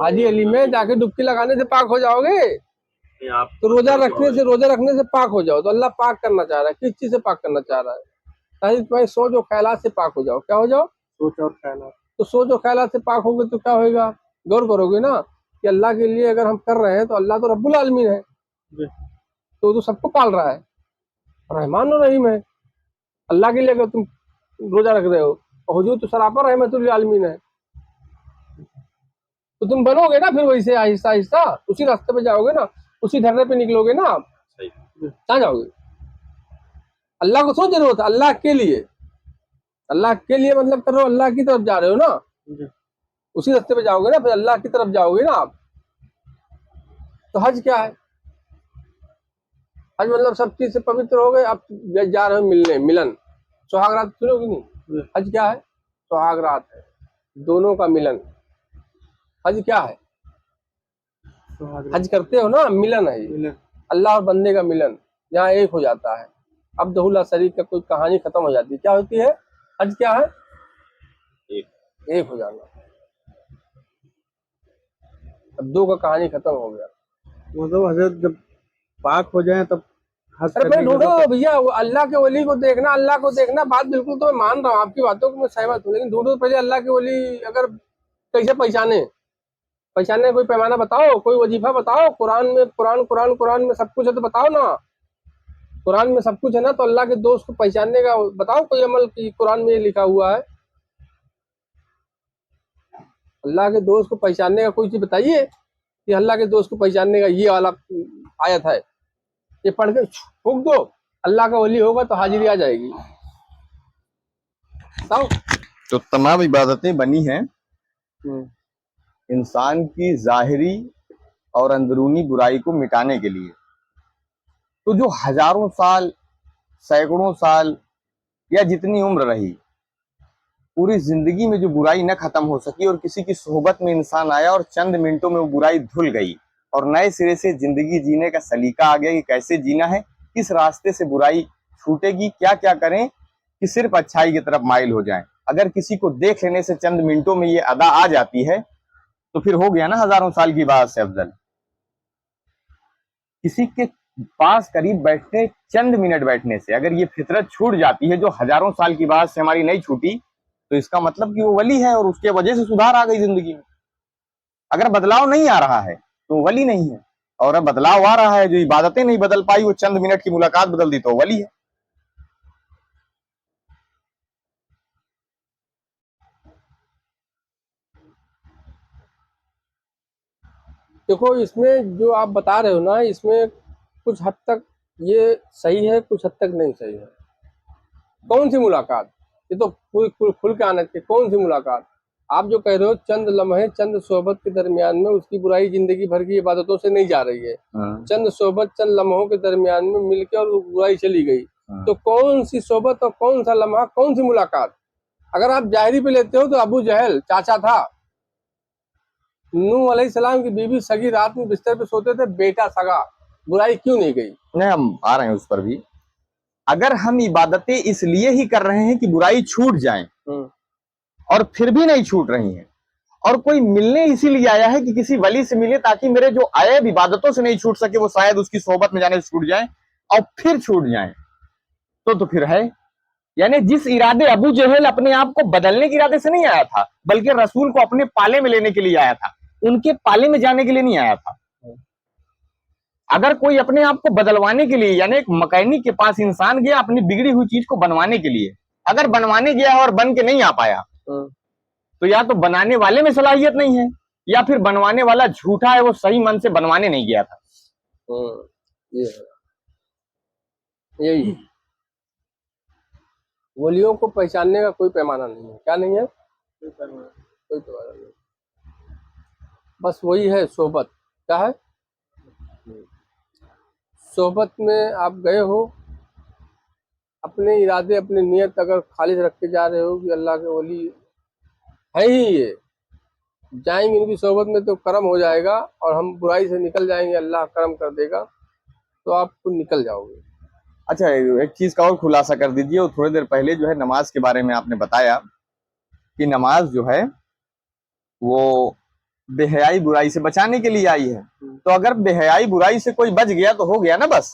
हाजी अली में जाके डुबकी लगाने से पाक हो जाओगे? तो रोजा रखने से पाक हो जाओ। तो अल्लाह पाक करना चाह रहा है। किस चीज से पाक करना चाह रहा है? ताकि तुम्हारी सोच और ख्यालात से पाक हो जाओ। क्या हो जाओ? सोच और ख्याल। तो सोच और ख्यालात से पाक होगे तो क्या होगा? गौर करोगे ना कि अल्लाह के लिए अगर हम कर रहे हैं तो अल्लाह तो रब्बुल आलमीन है, तो सबको पाल रहा है, रहमान और रहीम है। अल्लाह के लिए अगर तुम रोजा रख रहे हो और हुजूर तो सरापर रहमतुल आलमीन है, तो तुम बनोगे ना फिर वैसे आहिस्ता आहिस्ता उसी रास्ते पे जाओगे ना, उसी धर्रे पे निकलोगे ना। आप कहाँ जाओगे? अल्लाह को सोच जरूरत है, अल्लाह के लिए। अल्लाह के लिए मतलब कर रहे हो, अल्लाह की तरफ जा रहे हो ना, उसी रास्ते पे जाओगे ना, फिर अल्लाह की तरफ जाओगे ना आप। तो हज क्या है? हज मतलब सब चीज से पवित्र हो गए, आप जा रहे हो मिलने, मिलन, सुहागरात सुनो कि नहीं? हज क्या है? सुहागरात है, दोनों का मिलन। हज क्या है? हज करते हो ना, मिलन है ये, अल्लाह और बंदे का मिलन, जहाँ एक हो जाता है। अब दहुल्ला शरीफ का कोई कहानी खत्म हो जाती है। क्या होती है? हज क्या है? एक हो जाना। अब दो का कहानी खत्म हो गया। मतलब हजरत जब पाक हो जाए तब हज अरे करने भाई का ढूंढो भैया, वो अल्लाह के वली को देखना, अल्लाह को देखना। बात बिल्कुल तो मैं मान रहा हूँ, आपकी बातों को मैं सहमत हूँ, लेकिन ढूंढो पहले अल्लाह के वली। अगर कैसे पहचानने का कोई पैमाना बताओ, कोई वजीफा बताओ। कुरान में सब कुछ है तो बताओ ना। कुरान में सब कुछ है ना, तो अल्लाह के दोस्त को पहचानने का बताओ कोई अमल की कुरान में ये लिखा हुआ है। अल्लाह के दोस्त को पहचानने का कोई चीज बताइए कि अल्लाह के दोस्त को पहचानने का ये वाला आयत है, ये पढ़ के फूंक दो, अल्लाह का वली होगा तो हाजिरी आ जाएगी। बताओ। तो तमाम इबादतें बनी हैं हम्म, इंसान की जाहिरी और अंदरूनी बुराई को मिटाने के लिए। तो जो हजारों साल, सैकड़ों साल या जितनी उम्र रही, पूरी जिंदगी में जो बुराई न खत्म हो सकी और किसी की सोहबत में इंसान आया और चंद मिनटों में वो बुराई धुल गई और नए सिरे से जिंदगी जीने का सलीका आ गया कि कैसे जीना है, किस रास्ते से बुराई छूटेगी, क्या क्या करें कि सिर्फ अच्छाई की तरफ माइल हो जाएं। अगर किसी को देख लेने से चंद मिनटों में ये अदा आ जाती है तो फिर हो गया ना हजारों साल की बात से अफजल। किसी के पास करीब बैठने, चंद मिनट बैठने से अगर ये फितरत छूट जाती है जो हजारों साल की बात से हमारी नहीं छूटी, तो इसका मतलब कि वो वली है और उसके वजह से सुधार आ गई जिंदगी में। अगर बदलाव नहीं आ रहा है तो वली नहीं है, और अब बदलाव आ रहा है, जो इबादतें नहीं बदल पाई वो चंद मिनट की मुलाकात बदल दी तो वली है। देखो इसमें जो आप बता रहे हो ना, इसमें कुछ हद तक ये सही है, कुछ हद तक नहीं सही है। कौन सी मुलाकात? ये तो पूरी खुल के आना चाहिए। कौन सी मुलाकात? आप जो कह रहे हो चंद लम्हे, चंद सोहबत के दरमियान में उसकी बुराई जिंदगी भर की इबादतों से नहीं जा रही है। चंद सोहबत, चंद लम्हों के दरमियान में मिलकर और वो बुराई चली गई। तो कौन सी सोहबत और कौन सा लम्हा, कौन सी मुलाकात? अगर आप जाहिरी पे लेते हो तो अबू जहल चाचा था, नूह अलैहिस्सलाम की बीवी सगी, रात में बिस्तर पे सोते थे, बेटा सगा, बुराई क्यों नहीं गई? नहीं, हम आ रहे हैं उस पर भी। अगर हम इबादतें इसलिए ही कर रहे हैं कि बुराई छूट जाए और फिर भी नहीं छूट रही है, और कोई मिलने इसीलिए आया है कि किसी वली से मिले ताकि मेरे जो आयब इबादतों से नहीं छूट सके वो शायद उसकी सोहबत में जाने से छूट जाए और फिर छूट जाए, तो फिर है। यानी जिस इरादे अबू जहल अपने आप को बदलने के इरादे से नहीं आया था, बल्कि रसूल को अपने पाले में लेने के लिए आया था, उनके पाले में जाने के लिए नहीं आया था। अगर कोई अपने आप को बदलवाने के लिए, यानी एक मैकेनिक के पास इंसान गया अपनी बिगड़ी हुई चीज को बनवाने के लिए, अगर बनवाने गया और बन के नहीं आ पाया, तो या तो बनाने वाले में सलाहियत नहीं है, या फिर बनवाने वाला झूठा है, वो सही मन से बनवाने नहीं गया था। ये है, यही वलियों को पहचानने का कोई पैमाना नहीं है। क्या नहीं है? कोई पैमाना नहीं। बस वही है सोहबत। क्या है? सोहबत में आप गए हो, अपने इरादे, अपनी नियत अगर खालिद रख के जा रहे हो कि अल्लाह के वली है ही ये, जाएंगे इनकी सोहबत में तो करम हो जाएगा और हम बुराई से निकल जाएंगे, अल्लाह करम कर देगा, तो आप निकल जाओगे। अच्छा, एक चीज का और खुलासा कर दीजिए। और थोड़ी देर पहले जो है नमाज के बारे में आपने बताया कि नमाज जो है वो बेहयाई बुराई से बचाने के लिए आई है। तो अगर बेहयाई बुराई से कोई बच गया तो हो गया ना बस।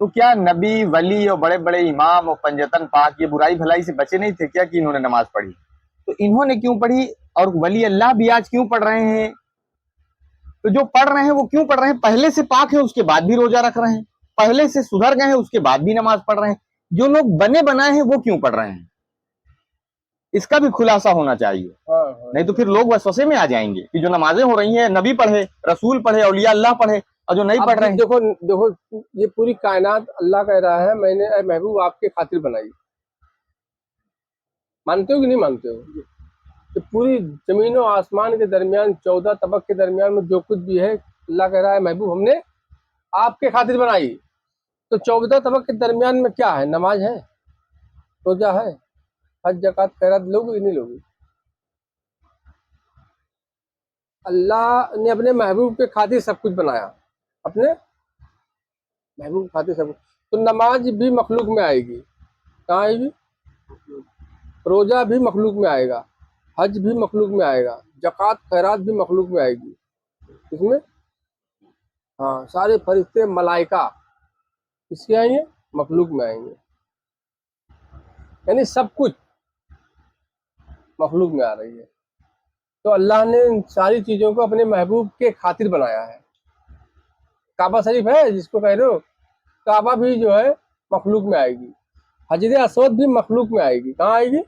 तो क्या नबी, वली और बड़े बड़े इमाम और पंजतन पाक ये बुराई भलाई से बचे नहीं थे क्या कि इन्होंने नमाज पढ़ी? तो इन्होंने क्यों पढ़ी, और वली अल्लाह भी आज क्यों पढ़ रहे हैं? तो जो पढ़ रहे हैं वो क्यों पढ़ रहे हैं? पहले से पाक है उसके बाद भी रोजा रख रहे हैं, पहले से सुधर गए हैं उसके बाद भी नमाज पढ़ रहे हैं। जो लोग बने बनाए हैं वो क्यों पढ़ रहे हैं? इसका भी खुलासा होना चाहिए। नहीं तो फिर लोग वसवसे में आ जाएंगे कि जो नमाजें हो रही हैं नबी पढ़े, रसूल पढ़े, औलिया अल्लाह पढ़े, और जो नहीं पढ़ रहे हैं। देखो देखो, ये पूरी कायनात अल्लाह कह रहा है मैंने ऐ महबूब आपके खातिर बनाई। मानते हो कि नहीं मानते हो? कि पूरी जमीन और आसमान के दरमियान, 14 तबक के दरमियान में जो कुछ भी है, अल्लाह कह रहा है महबूब हमने आपके खातिर बनाई। तो 14 तबक के दरमियान में क्या है? नमाज है, रोजा है, हज, ज़कात, खैरात लोगे कि नहीं लोगे? अल्लाह ने अपने महबूब के खातिर सब कुछ बनाया, अपने महबूब के खातिर सब कुछ। तो नमाज भी मखलूक में आएगी। कहाँ आएगी? रोजा भी मखलूक में आएगा, हज भी मखलूक में आएगा, ज़कात खैरात भी मखलूक में आएगी। इसमें हाँ, सारे फरिश्ते, मलाइका किसके आएंगे? मखलूक में आएंगे। यानी सब कुछ मखलूक में आ रही है। तो अल्लाह ने इन सारी चीज़ों को अपने महबूब के खातिर बनाया है। काबा शरीफ है जिसको कह रहे हो, काबा भी जो है मखलूक में आएगी। हजर असवद भी मखलूक में आएगी। कहाँ आएगी?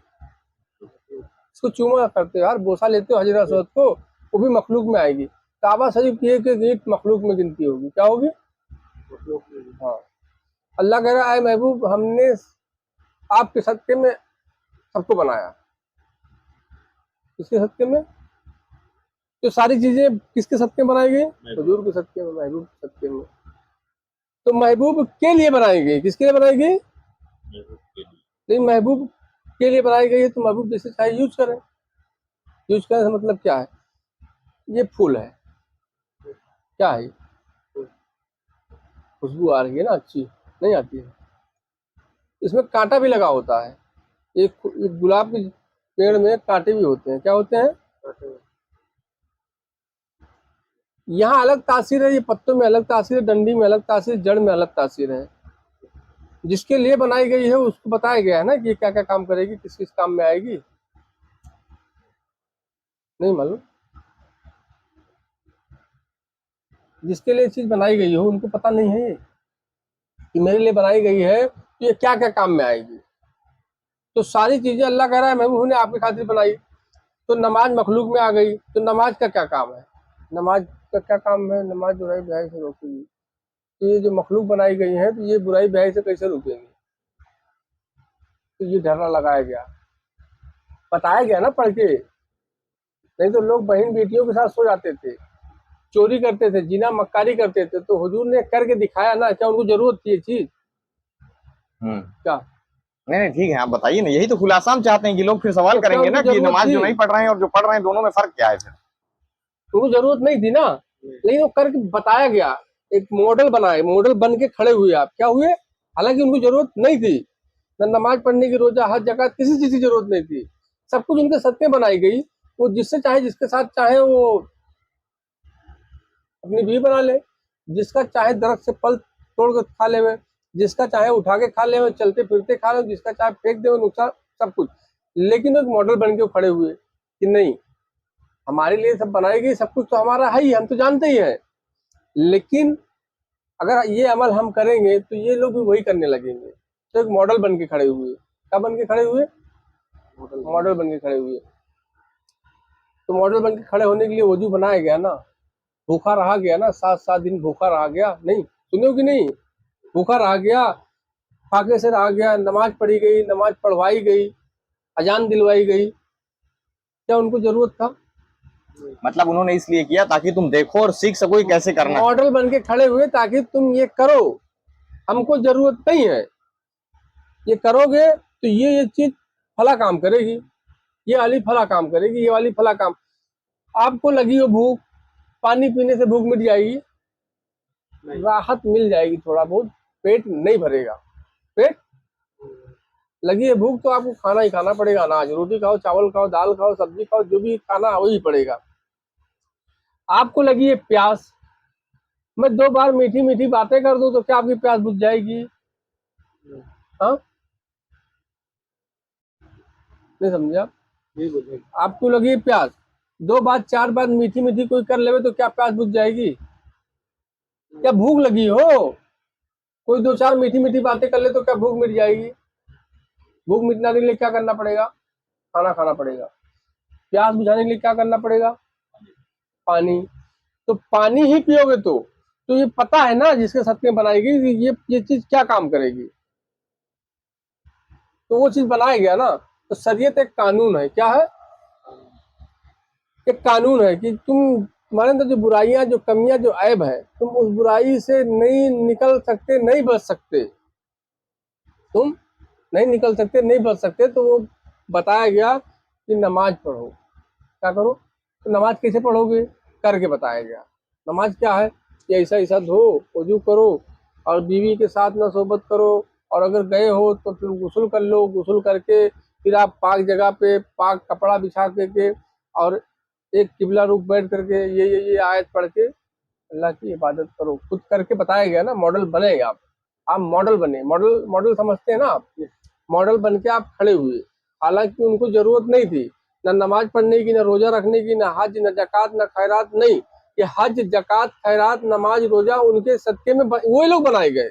इसको चूमा करते हो यार, बोसा लेते हो हजर असवद को, वो भी मखलूक में आएगी। काबा शरीफ की एक ईंट मखलूक में गिनती होगी। क्या होगी? हाँ। अल्लाह कह रहा है महबूब हमने आपके सदक़े में सबको बनाया, किसके सदके में? तो सारी चीजें किसके सदके में बनाई गई? हुजूर के सदके में, महबूब के सदके में। तो महबूब के लिए बनाई गई, किसके लिए बनाई गई? नहीं, महबूब के लिए बनाई गई है तो महबूब जैसे चाहे यूज करें। यूज करने का मतलब क्या है? ये फूल है, क्या है? खुशबू आ रही है ना, अच्छी नहीं आती है? इसमें कांटा भी लगा होता है। एक गुलाब के पेड़ में कांटे भी होते हैं, क्या होते हैं? यहाँ अलग तासीर है, ये पत्तों में अलग तासीर है, डंडी में अलग तासीर, जड़ में अलग तासीर है। जिसके लिए बनाई गई है उसको बताया गया है ना कि क्या क्या काम करेगी, किस किस काम में आएगी। नहीं मालूम? जिसके लिए चीज बनाई गई हो उनको पता नहीं है कि मेरे लिए बनाई गई है तो ये क्या क्या काम में आएगी। तो सारी चीजें अल्लाह कह रहा है महबूब ने आपकी खातिर बनाई। तो नमाज मखलूक में आ गई, तो नमाज का क्या काम है? नमाज का क्या काम है? नमाज बुराई बेहाई से रोकेगी। तो ये जो मखलूक बनाई गई है तो ये बुराई बेहाई से कैसे रुकेंगी? तो ये डरा लगाया गया, बताया गया ना पढ़ के। नहीं तो लोग बहन बेटियों के साथ सो जाते थे, चोरी करते थे, जिना मक्कारी करते थे, तो हुजूर ने करके दिखाया ना। क्या उनको जरूरत थी ये चीज? क्या? नहीं नहीं ठीक है, आप बताइए ना, यही तो खुलासा हम चाहते हैं कि लोग फिर सवाल तो क्या करेंगे उनको ना कि जरूरत नमाज जो थी? नहीं पढ़ रहे हैं और जो पढ़ रहे हैं दोनों में फर्क क्या है फिर? उनको जरूरत नहीं थी ना, लेकिन वो करके बताया गया। एक मॉडल बनाए, मॉडल बन के खड़े हुए। आप क्या हुए? हालांकि उनको जरूरत नहीं थी, न नमाज पढ़ने की, रोजा, हज, ज़कात, किसी चीज की जरूरत नहीं थी। सब कुछ उनके सदके बनाई गई। वो जिससे चाहे, जिसके साथ चाहे वो अपनी बीवी बना ले, जिसका चाहे दरख्त से फल तोड़ के खा ले, जिसका चाहे उठा के खा ले, चलते फिरते खा ले, जिसका चाहे फेंक दे, नुकसान, सब कुछ। लेकिन एक मॉडल बन के खड़े हुए कि नहीं, हमारे लिए सब बनाई गई, सब कुछ तो हमारा है ही, हम तो जानते ही हैं। लेकिन अगर ये अमल हम करेंगे तो ये लोग भी वही करने लगेंगे। तो एक मॉडल बन के खड़े हुए। क्या बन के खड़े हुए? मॉडल बन के खड़े हुए। तो मॉडल बन के खड़े होने के लिए वजू बनाया गया ना, भूखा रहा गया ना, 7 दिन भूखा रहा गया। नहीं सुने हो कि नहीं? भूखा रहा गया, फाके से रहा गया, नमाज पढ़ी गई, नमाज पढ़वाई गई, अजान दिलवाई गई। क्या उनको जरूरत था? मतलब उन्होंने इसलिए किया ताकि तुम देखो और सीख सको कि कैसे करना है। मॉडल बन के खड़े हुए ताकि तुम ये करो, हमको जरूरत नहीं है, ये करोगे तो ये चीज फला काम करेगी, ये वाली फला काम करेगी, ये वाली फला काम। आपको लगी हो भूख, पानी पीने से भूख मिट जाएगी, राहत मिल जाएगी थोड़ा बहुत, पेट नहीं भरेगा। पेट लगी है भूख तो आपको खाना ही खाना पड़ेगा। अनाज, रोटी खाओ, चावल खाओ, दाल खाओ, सब्जी खाओ, जो भी खाना वही पड़ेगा। आपको लगी है प्यास, मैं 2 बार मीठी मीठी बातें कर दूं तो क्या आपकी प्यास बुझ जाएगी? हाँ, नहीं समझे आप? आपको लगी है प्यास, 2 बार 4 बार मीठी मीठी कोई कर लेवे तो क्या प्यास बुझ जाएगी? क्या भूख लगी हो, कोई 2-4 मीठी मीठी बातें कर ले तो क्या भूख मिट जाएगी? भूख मिटने के लिए क्या करना पड़ेगा? खाना खाना पड़ेगा। प्यास बुझाने के लिए क्या करना पड़ेगा? पानी। तो पानी ही पियोगे तो ये पता है ना जिसके सदके बनाई गई कि ये चीज क्या काम करेगी, तो वो चीज बनाया गया ना। तो शरीयत एक कानून है। क्या है? एक कानून है कि तुम, तुम्हारे अंदर जो बुराइयां, जो कमियां, जो ऐब है, तुम उस बुराई से नहीं निकल सकते, नहीं बच सकते, तुम नहीं निकल सकते, नहीं बच सकते। तो वो बताया गया कि नमाज पढ़ो। क्या करो? तो नमाज कैसे पढ़ोगे? करके बताया गया। नमाज क्या है? ये ऐसा ऐसा धो, वजू करो, और बीवी के साथ ना सोबत करो, और अगर गए हो तो फिर गुस्ल कर लो, गुस्ल करके फिर आप पाक जगह पे पाक कपड़ा बिछा के और एक किबला रुख बैठ करके ये आयत पढ़ के अल्लाह की इबादत करो। खुद करके बताया गया ना, मॉडल बने आप मॉडल बने। मॉडल, मॉडल समझते हैं ना आप? मॉडल बन के आप खड़े हुए। हालांकि उनको जरूरत नहीं थी न नमाज पढ़ने की, न रोजा रखने की, न हज, न जकात, न खैरात। नहीं, ये हज, जकात, खैरात, नमाज, रोजा उनके सदके में वो लोग बनाए गए।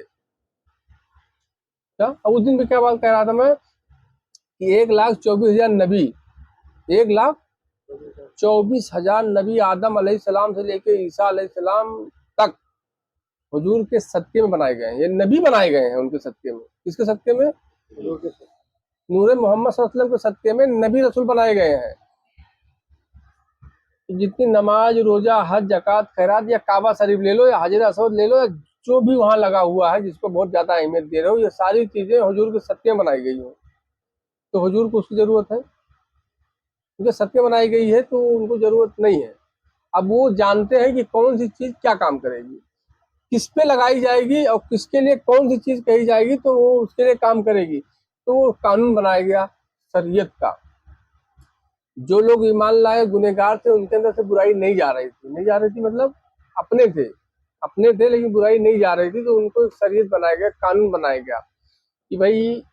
क्या? अब उस दिन पे क्या बात कह रहा था मैं कि 1,24,000 नबी, 1,24,000 नबी आदम अलैहिस्सलाम से लेके ईसा अलैहिस्सलाम तक हुजूर के सदके में बनाए गए हैं। ये नबी बनाए गए हैं उनके सदके में। किसके सदके में? नूरे मोहम्मद सल्लल्लाहु अलैहि वसल्लम के सत्य में नबी रसूल बनाए गए हैं। जितनी नमाज, रोजा, हज, जकात, खैरात या काबा शरीफ ले लो या हाजिर असवद ले लो या जो भी वहां लगा हुआ है जिसको बहुत ज्यादा अहमियत दे रहे हो, ये सारी चीजें हुजूर के सत्य में बनाई गई हो। तो हुजूर को उसकी जरूरत है, क्योंकि सत्य बनाई गई है तो उनको जरूरत नहीं है। अब वो जानते हैं कि कौन सी चीज क्या काम करेगी, किस पे लगाई जाएगी और किसके लिए कौन सी चीज कही जाएगी तो वो उसके लिए काम करेगी। तो वो कानून बनाया गया शरीयत का। जो लोग ईमान लाए गुनहगार थे, उनके अंदर से बुराई नहीं जा रही थी, नहीं जा रही थी मतलब अपने थे लेकिन बुराई नहीं जा रही थी, तो उनको एक शरीयत बनाया गया, कानून बनाया गया कि भाई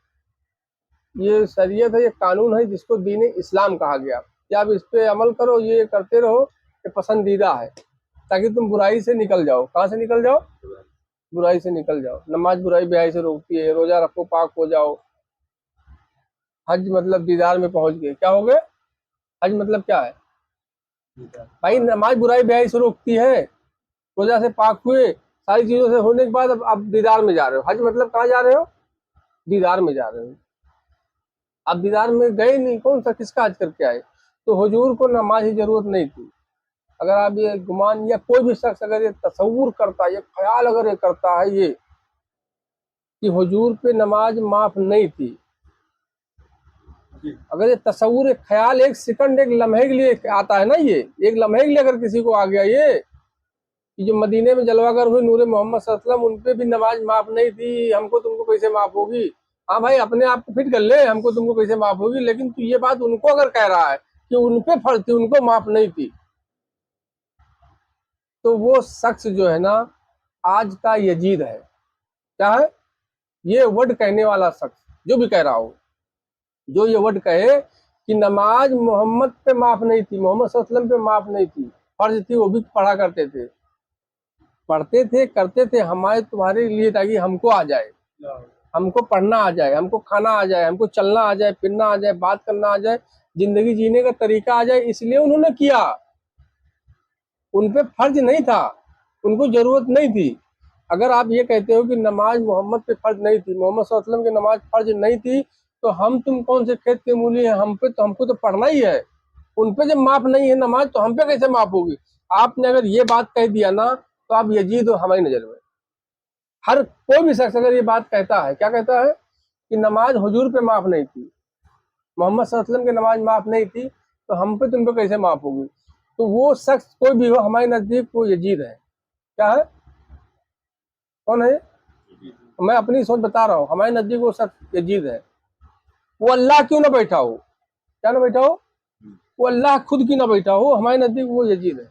ये शरीयत है, ये कानून है जिसको दीन इस्लाम कहा गया कि आप इस पे अमल करो, ये करते रहो, ये पसंदीदा है ताकि तुम बुराई से निकल जाओ। कहाँ से निकल जाओ? बुराई से निकल जाओ। नमाज बुराई बेहाई से रोकती है, रोजा रखो पाक हो जाओ, हज मतलब दीदार में पहुंच गए, क्या हो गए? हज मतलब क्या है भाई? नमाज बुराई बेहाई से रोकती है, रोजा से पाक हुए, सारी चीजों से होने के बाद अब आप दीदार में जा रहे हो। हज मतलब कहाँ जा रहे हो? दीदार में जा रहे हो। आप दीदार में गए नहीं, कौन सा किसका हज करके आए? तो हुजूर को नमाज की जरूरत नहीं थी। अगर आप ये गुमान या कोई भी शख्स अगर ये तसव्वुर करता है, ये ख्याल अगर ये करता है ये कि हुजूर पे नमाज माफ नहीं थी, अगर ये तसव्वुर, एक ख्याल, एक सेकंड, एक लम्हे के लिए आता है ना, ये एक लम्हे के लिए अगर किसी को आ गया ये कि जो मदीने में जलवागर हुए नूरे मोहम्मद सल्लल्लाहु अलैहि वसल्लम, उनपे भी नमाज माफ नहीं थी, हमको तुमको कैसे माफ होगी? हाँ भाई, अपने आप को फिट कर ले, हमको तुमको कैसे माफ होगी। लेकिन तू ये बात उनको अगर कह रहा है कि उनपे फर्ज थी, उनको माफ नहीं थी, तो वो शख्स जो है ना आज का यजीद है। क्या है? ये वर्ड कहने वाला शख्स जो भी कह रहा हो, जो ये वर्ड कहे कि नमाज मोहम्मद पे माफ नहीं थी, मोहम्मद सल्लल्लाहु अलैहि वसल्लम पे माफ नहीं थी, फर्ज थी, वो भी पढ़ा करते थे, पढ़ते थे, करते थे हमारे तुम्हारे लिए, ताकि हमको आ जाए, हमको पढ़ना आ जाए, हमको खाना आ जाए, हमको चलना आ जाए, फिरना आ जाए, बात करना आ जाए, जिंदगी जीने का तरीका आ जाए, इसलिए उन्होंने किया। उन पे फर्ज नहीं था, उनको जरूरत नहीं थी। अगर आप ये कहते हो कि नमाज मोहम्मद पे फर्ज नहीं थी, मोहम्मद सल्लल्लाहु अलैहि वसल्लम की नमाज फर्ज नहीं थी, तो हम तुम कौन से खेत के मूली हैं? हम पे तो, हमको तो पढ़ना ही है। उन पे जब माफ नहीं है नमाज, तो हम पे कैसे माफ होगी? आपने अगर ये बात कह दिया ना, तो आप यजीद हो हमारी नजर में। हर कोई भी शख्स अगर ये बात कहता है, क्या कहता है कि नमाज हुजूर पे माफ नहीं थी, मोहम्मद सल्लल्लाहु अलैहि वसल्लम की नमाज माफ नहीं थी, तो हम पे तुम पे कैसे माफ होगी? तो वो शख्स कोई भी हो हमारे नजदीक वो यजीद है। क्या है? कौन है? मैं अपनी सोच बता रहा हूँ, हमारे नजदीक वो शख्स यजीद है। वो अल्लाह क्यों ना बैठा हो, क्या ना बैठा हो, वो अल्लाह खुद क्यों ना बैठा हो, हमारे नजदीक वो यजीद है।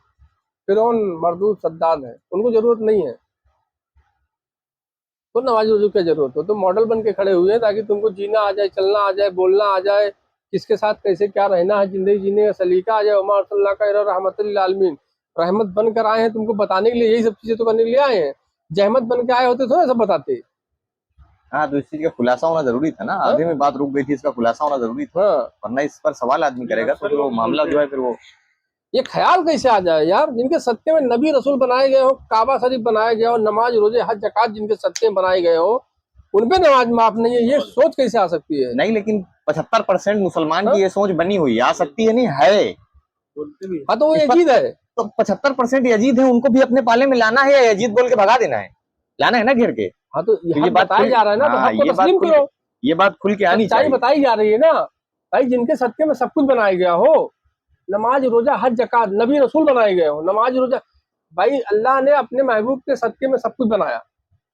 फिरौन, मरदूद, सद्दाद है, उनको जरूरत नहीं है। तो नमाज वजू की जरूरत हो तो मॉडल बन के खड़े हुए हैं, ताकि तुमको जीना आ जाए, चलना आ जाए, बोलना आ जाए, किसके साथ कैसे क्या रहना है, जिंदगी जीने का सलीका आ जाए। उमा अल्लाह का रहमत लिल आलमीन, रहमत बनकर आए हैं तुमको बताने के लिए, यही सब चीजें तो करने के लिए आए हैं। जहमत बन के आए होते तो सब बताते। हाँ, तो इस चीज का खुलासा होना जरूरी था ना, आधे में बात रुक गई थी, इसका खुलासा होना जरूरी था, हाँ, वरना इस पर सवाल आदमी करेगा तो फिर वो मामला जो है फिर वो ये ख्याल कैसे आ जाए यार? जिनके सत्य में नबी रसूल बनाए गए हो, काबा शरीफ बनाया गया हो, नमाज रोजे हज जकात जिनके सत्य में बनाए गए हो, उनपे नमाज माफ नहीं है, ये सोच कैसे आ सकती है? नहीं। लेकिन 75% मुसलमान हाँ? की ये सोच बनी हुई आ सकती है, नहीं है हाँ, तो वो इस पर। यजीद है। तो 75% यजीद है, उनको भी अपने पाले में लाना है या यजीद बोल के भगा देना है? लाना है ना घेर के। हाँ, तो तो ये हक बात बताया जा रहा है ना, तो हाँ, हक को तस्लीम करो। ये बात खुल के आनी सच्चाई चाहिए। बताई जा रही है ना भाई, जिनके सत्य में सब कुछ बनाया गया हो, नमाज रोजा हज जकात नबी रसूल बनाए गए हो, नमाज रोजा, भाई अल्लाह ने अपने महबूब के सत्य में सब कुछ बनाया।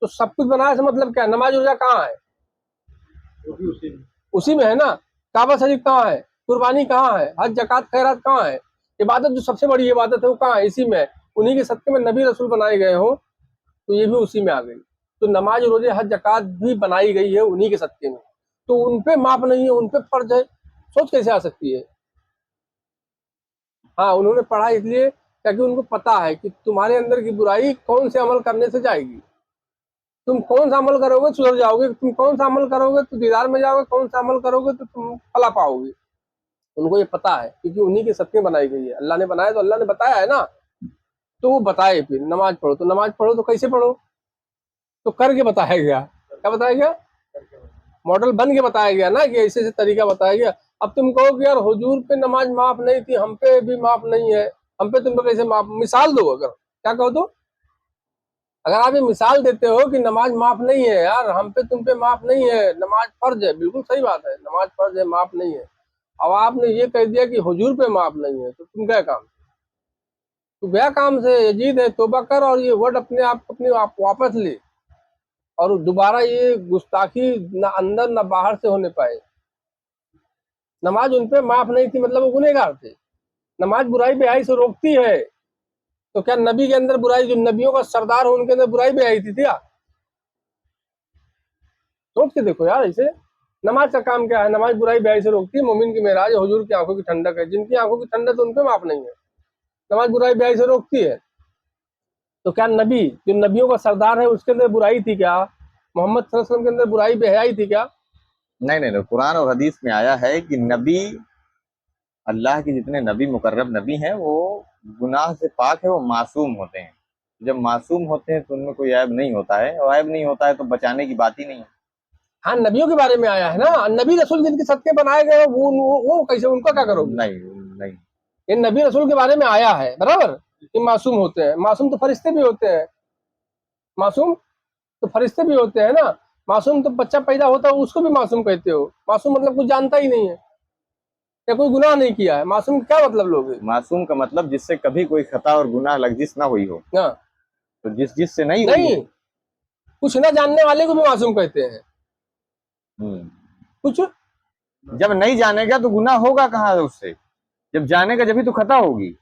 तो सब कुछ बनाया से मतलब क्या? नमाज रोजा कहाँ है? उसी में है ना। काबा शरीफ कहाँ है? कुर्बानी कहाँ है? हज जकात खैरात कहाँ है? इबादत जो सबसे बड़ी इबादत है वो कहाँ है? इसी में है। उन्हीं के सत्य में नबी रसूल बनाए गए हो, तो ये भी उसी में आ गई। तो नमाज रोजे हज जकात भी बनाई गई है उन्हीं के सत्य में, तो उनपे माफ नहीं है, उनपे फर्ज है। सोच कैसे आ सकती है? हाँ, उन्होंने पढ़ा इसलिए ताकि उनको पता है कि तुम्हारे अंदर की बुराई कौन से अमल करने से जाएगी। तुम कौन सा अमल करोगे सुधर जाओगे, तुम कौन सा अमल करोगे तो दीदार में जाओगे, कौन सा अमल करोगे तो तुम फला पाओगे। उनको ये पता है, क्योंकि उन्हीं के सत्य बनाई गई है। अल्लाह ने बनाया तो अल्लाह ने बताया है ना, तो वो बताए। फिर नमाज पढ़ो, तो नमाज पढ़ो तो कैसे पढ़ो? तो करके बताया गया। क्या बताया गया? मॉडल बन के बताया गया ना कि ऐसे ऐसे तरीका बताया गया। अब तुम कहो कि यार हुजूर पे नमाज माफ नहीं थी, हम पे भी माफ नहीं है, हम पे तुम पे कैसे माफ, मिसाल दो। अगर क्या कहो तो, अगर आप ये मिसाल देते हो कि नमाज माफ नहीं है यार, हम पे तुम पे माफ नहीं है, नमाज फर्ज है, बिल्कुल सही बात है, नमाज फर्ज है, माफ नहीं है। अब आपने ये कह दिया कि हुजूर पे माफ नहीं है, तो तुम गए काम, तो गया काम से। यजीद है, तौबा कर और ये वर्ड अपने आप वापस ले, और दोबारा ये गुस्ताखी ना अंदर ना बाहर से होने पाए। नमाज उन पे माफ नहीं थी मतलब वो गुनहगार थे। नमाज बुराई बेहाई से रोकती है, तो क्या नबी के अंदर बुराई, जो नबियों का सरदार हो उनके अंदर बुराई बेहाई थी क्या? सोच के देखो यार। ऐसे नमाज का काम क्या है? नमाज बुराई बेहाई से रोकती है, मोमिन की मेराज है, हुजूर की आंखों की ठंडक है। जिनकी आंखों की ठंडक, तो उन पे माफ नहीं है। नमाज बुराई बेहाई से रोकती है, तो क्या नबी, जो नबियों का सरदार है, उसके अंदर बुराई थी क्या? मोहम्मद सल्लल्लाहु अलैहि वसल्लम के अंदर बुराई बेहयाई थी क्या? नहीं नहीं नहीं, कुरान और हदीस में आया है कि नबी, अल्लाह के जितने नबी मुकर्रब नबी हैं वो गुनाह से पाक है, वो मासूम होते हैं। जब मासूम होते हैं तो उनमें कोई ऐब नहीं होता है, और ऐब नहीं होता है तो बचाने की बात ही नहीं है। हाँ, नबियों के बारे में आया है ना। नबी रसूल जिनके सदके बनाए गए हैं, वो कैसे, उनका क्या करोगे? नहीं नहीं, ये नबी रसूल के बारे में आया है, बराबर, कि मासूम होते हैं। मासूम तो फरिश्ते भी होते हैं, मासूम तो फरिश्ते भी होते हैं ना। मासूम तो बच्चा पैदा होता है उसको भी मासूम कहते हो। मासूम मतलब कुछ जानता ही नहीं है या कोई गुनाह नहीं किया है। मासूम का क्या मतलब लोगे? मासूम का मतलब जिससे कभी कोई खता और गुनाह लग्जिश ना हुई हो। हाँ, तो जिससे नहीं हुई नहीं, हो। कुछ ना जानने वाले को भी मासूम कहते हैं। कुछ जब नहीं जानेगा तो गुनाह होगा कहाँ उससे, जब जानेगा जब ही तो खता होगी।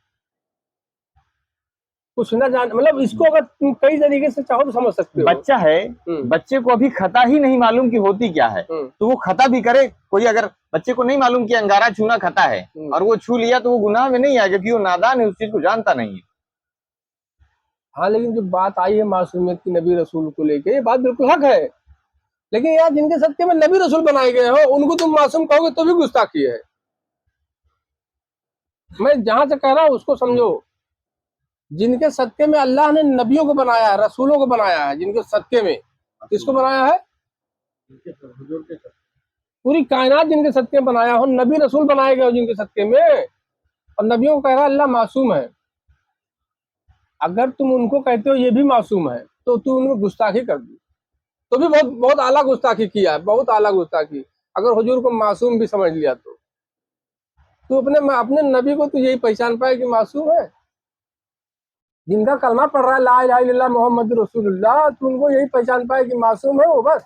कुछ ना जान मतलब इसको अगर तुम कई तरीके से चाहो तो समझ सकते हो। बच्चा है, बच्चे को अभी खता ही नहीं मालूम कि होती क्या है, तो वो खता भी करे। कोई अगर बच्चे को नहीं मालूम कि अंगारा छूना खता है और वो छू लिया तो वो गुनाह में नहीं आएगा, क्योंकि वो नादान है, उस चीज को जानता नहीं है। हाँ, लेकिन जो बात आई है मासूमियत की नबी रसूल को लेके, ये बात बिल्कुल हक है। लेकिन यार जिनके सदके में नबी रसूल बनाए गए हो उनको तुम मासूम कहोगे तो भी गुस्ताखी है। मैं जहां से कह रहा हूं उसको समझो। जिनके सदके में अल्लाह ने नबियों को बनाया है, रसूलों को बनाया है, जिनके सदके में, किसको बनाया है? पूरी कायनात जिनके सदके में बनाया हो, नबी रसूल बनाए गए हो जिनके सदके में, और नबियों को कह रहा है अल्लाह मासूम है। अगर तुम उनको कहते हो ये भी मासूम है, तो तू उनको गुस्ताखी कर दी, तो भी बहुत बहुत आला गुस्ताखी किया है, बहुत आला गुस्ताखी। अगर हुजूर को मासूम भी समझ लिया तो अपने अपने नबी को तो यही पहचान पाए कि मासूम है। जिनका कलमा पढ़ रहा है ला इलाहा इल्लल्लाह मोहम्मद रसूलुल्लाह, तो उनको यही पहचान पाए कि मासूम है वो, बस।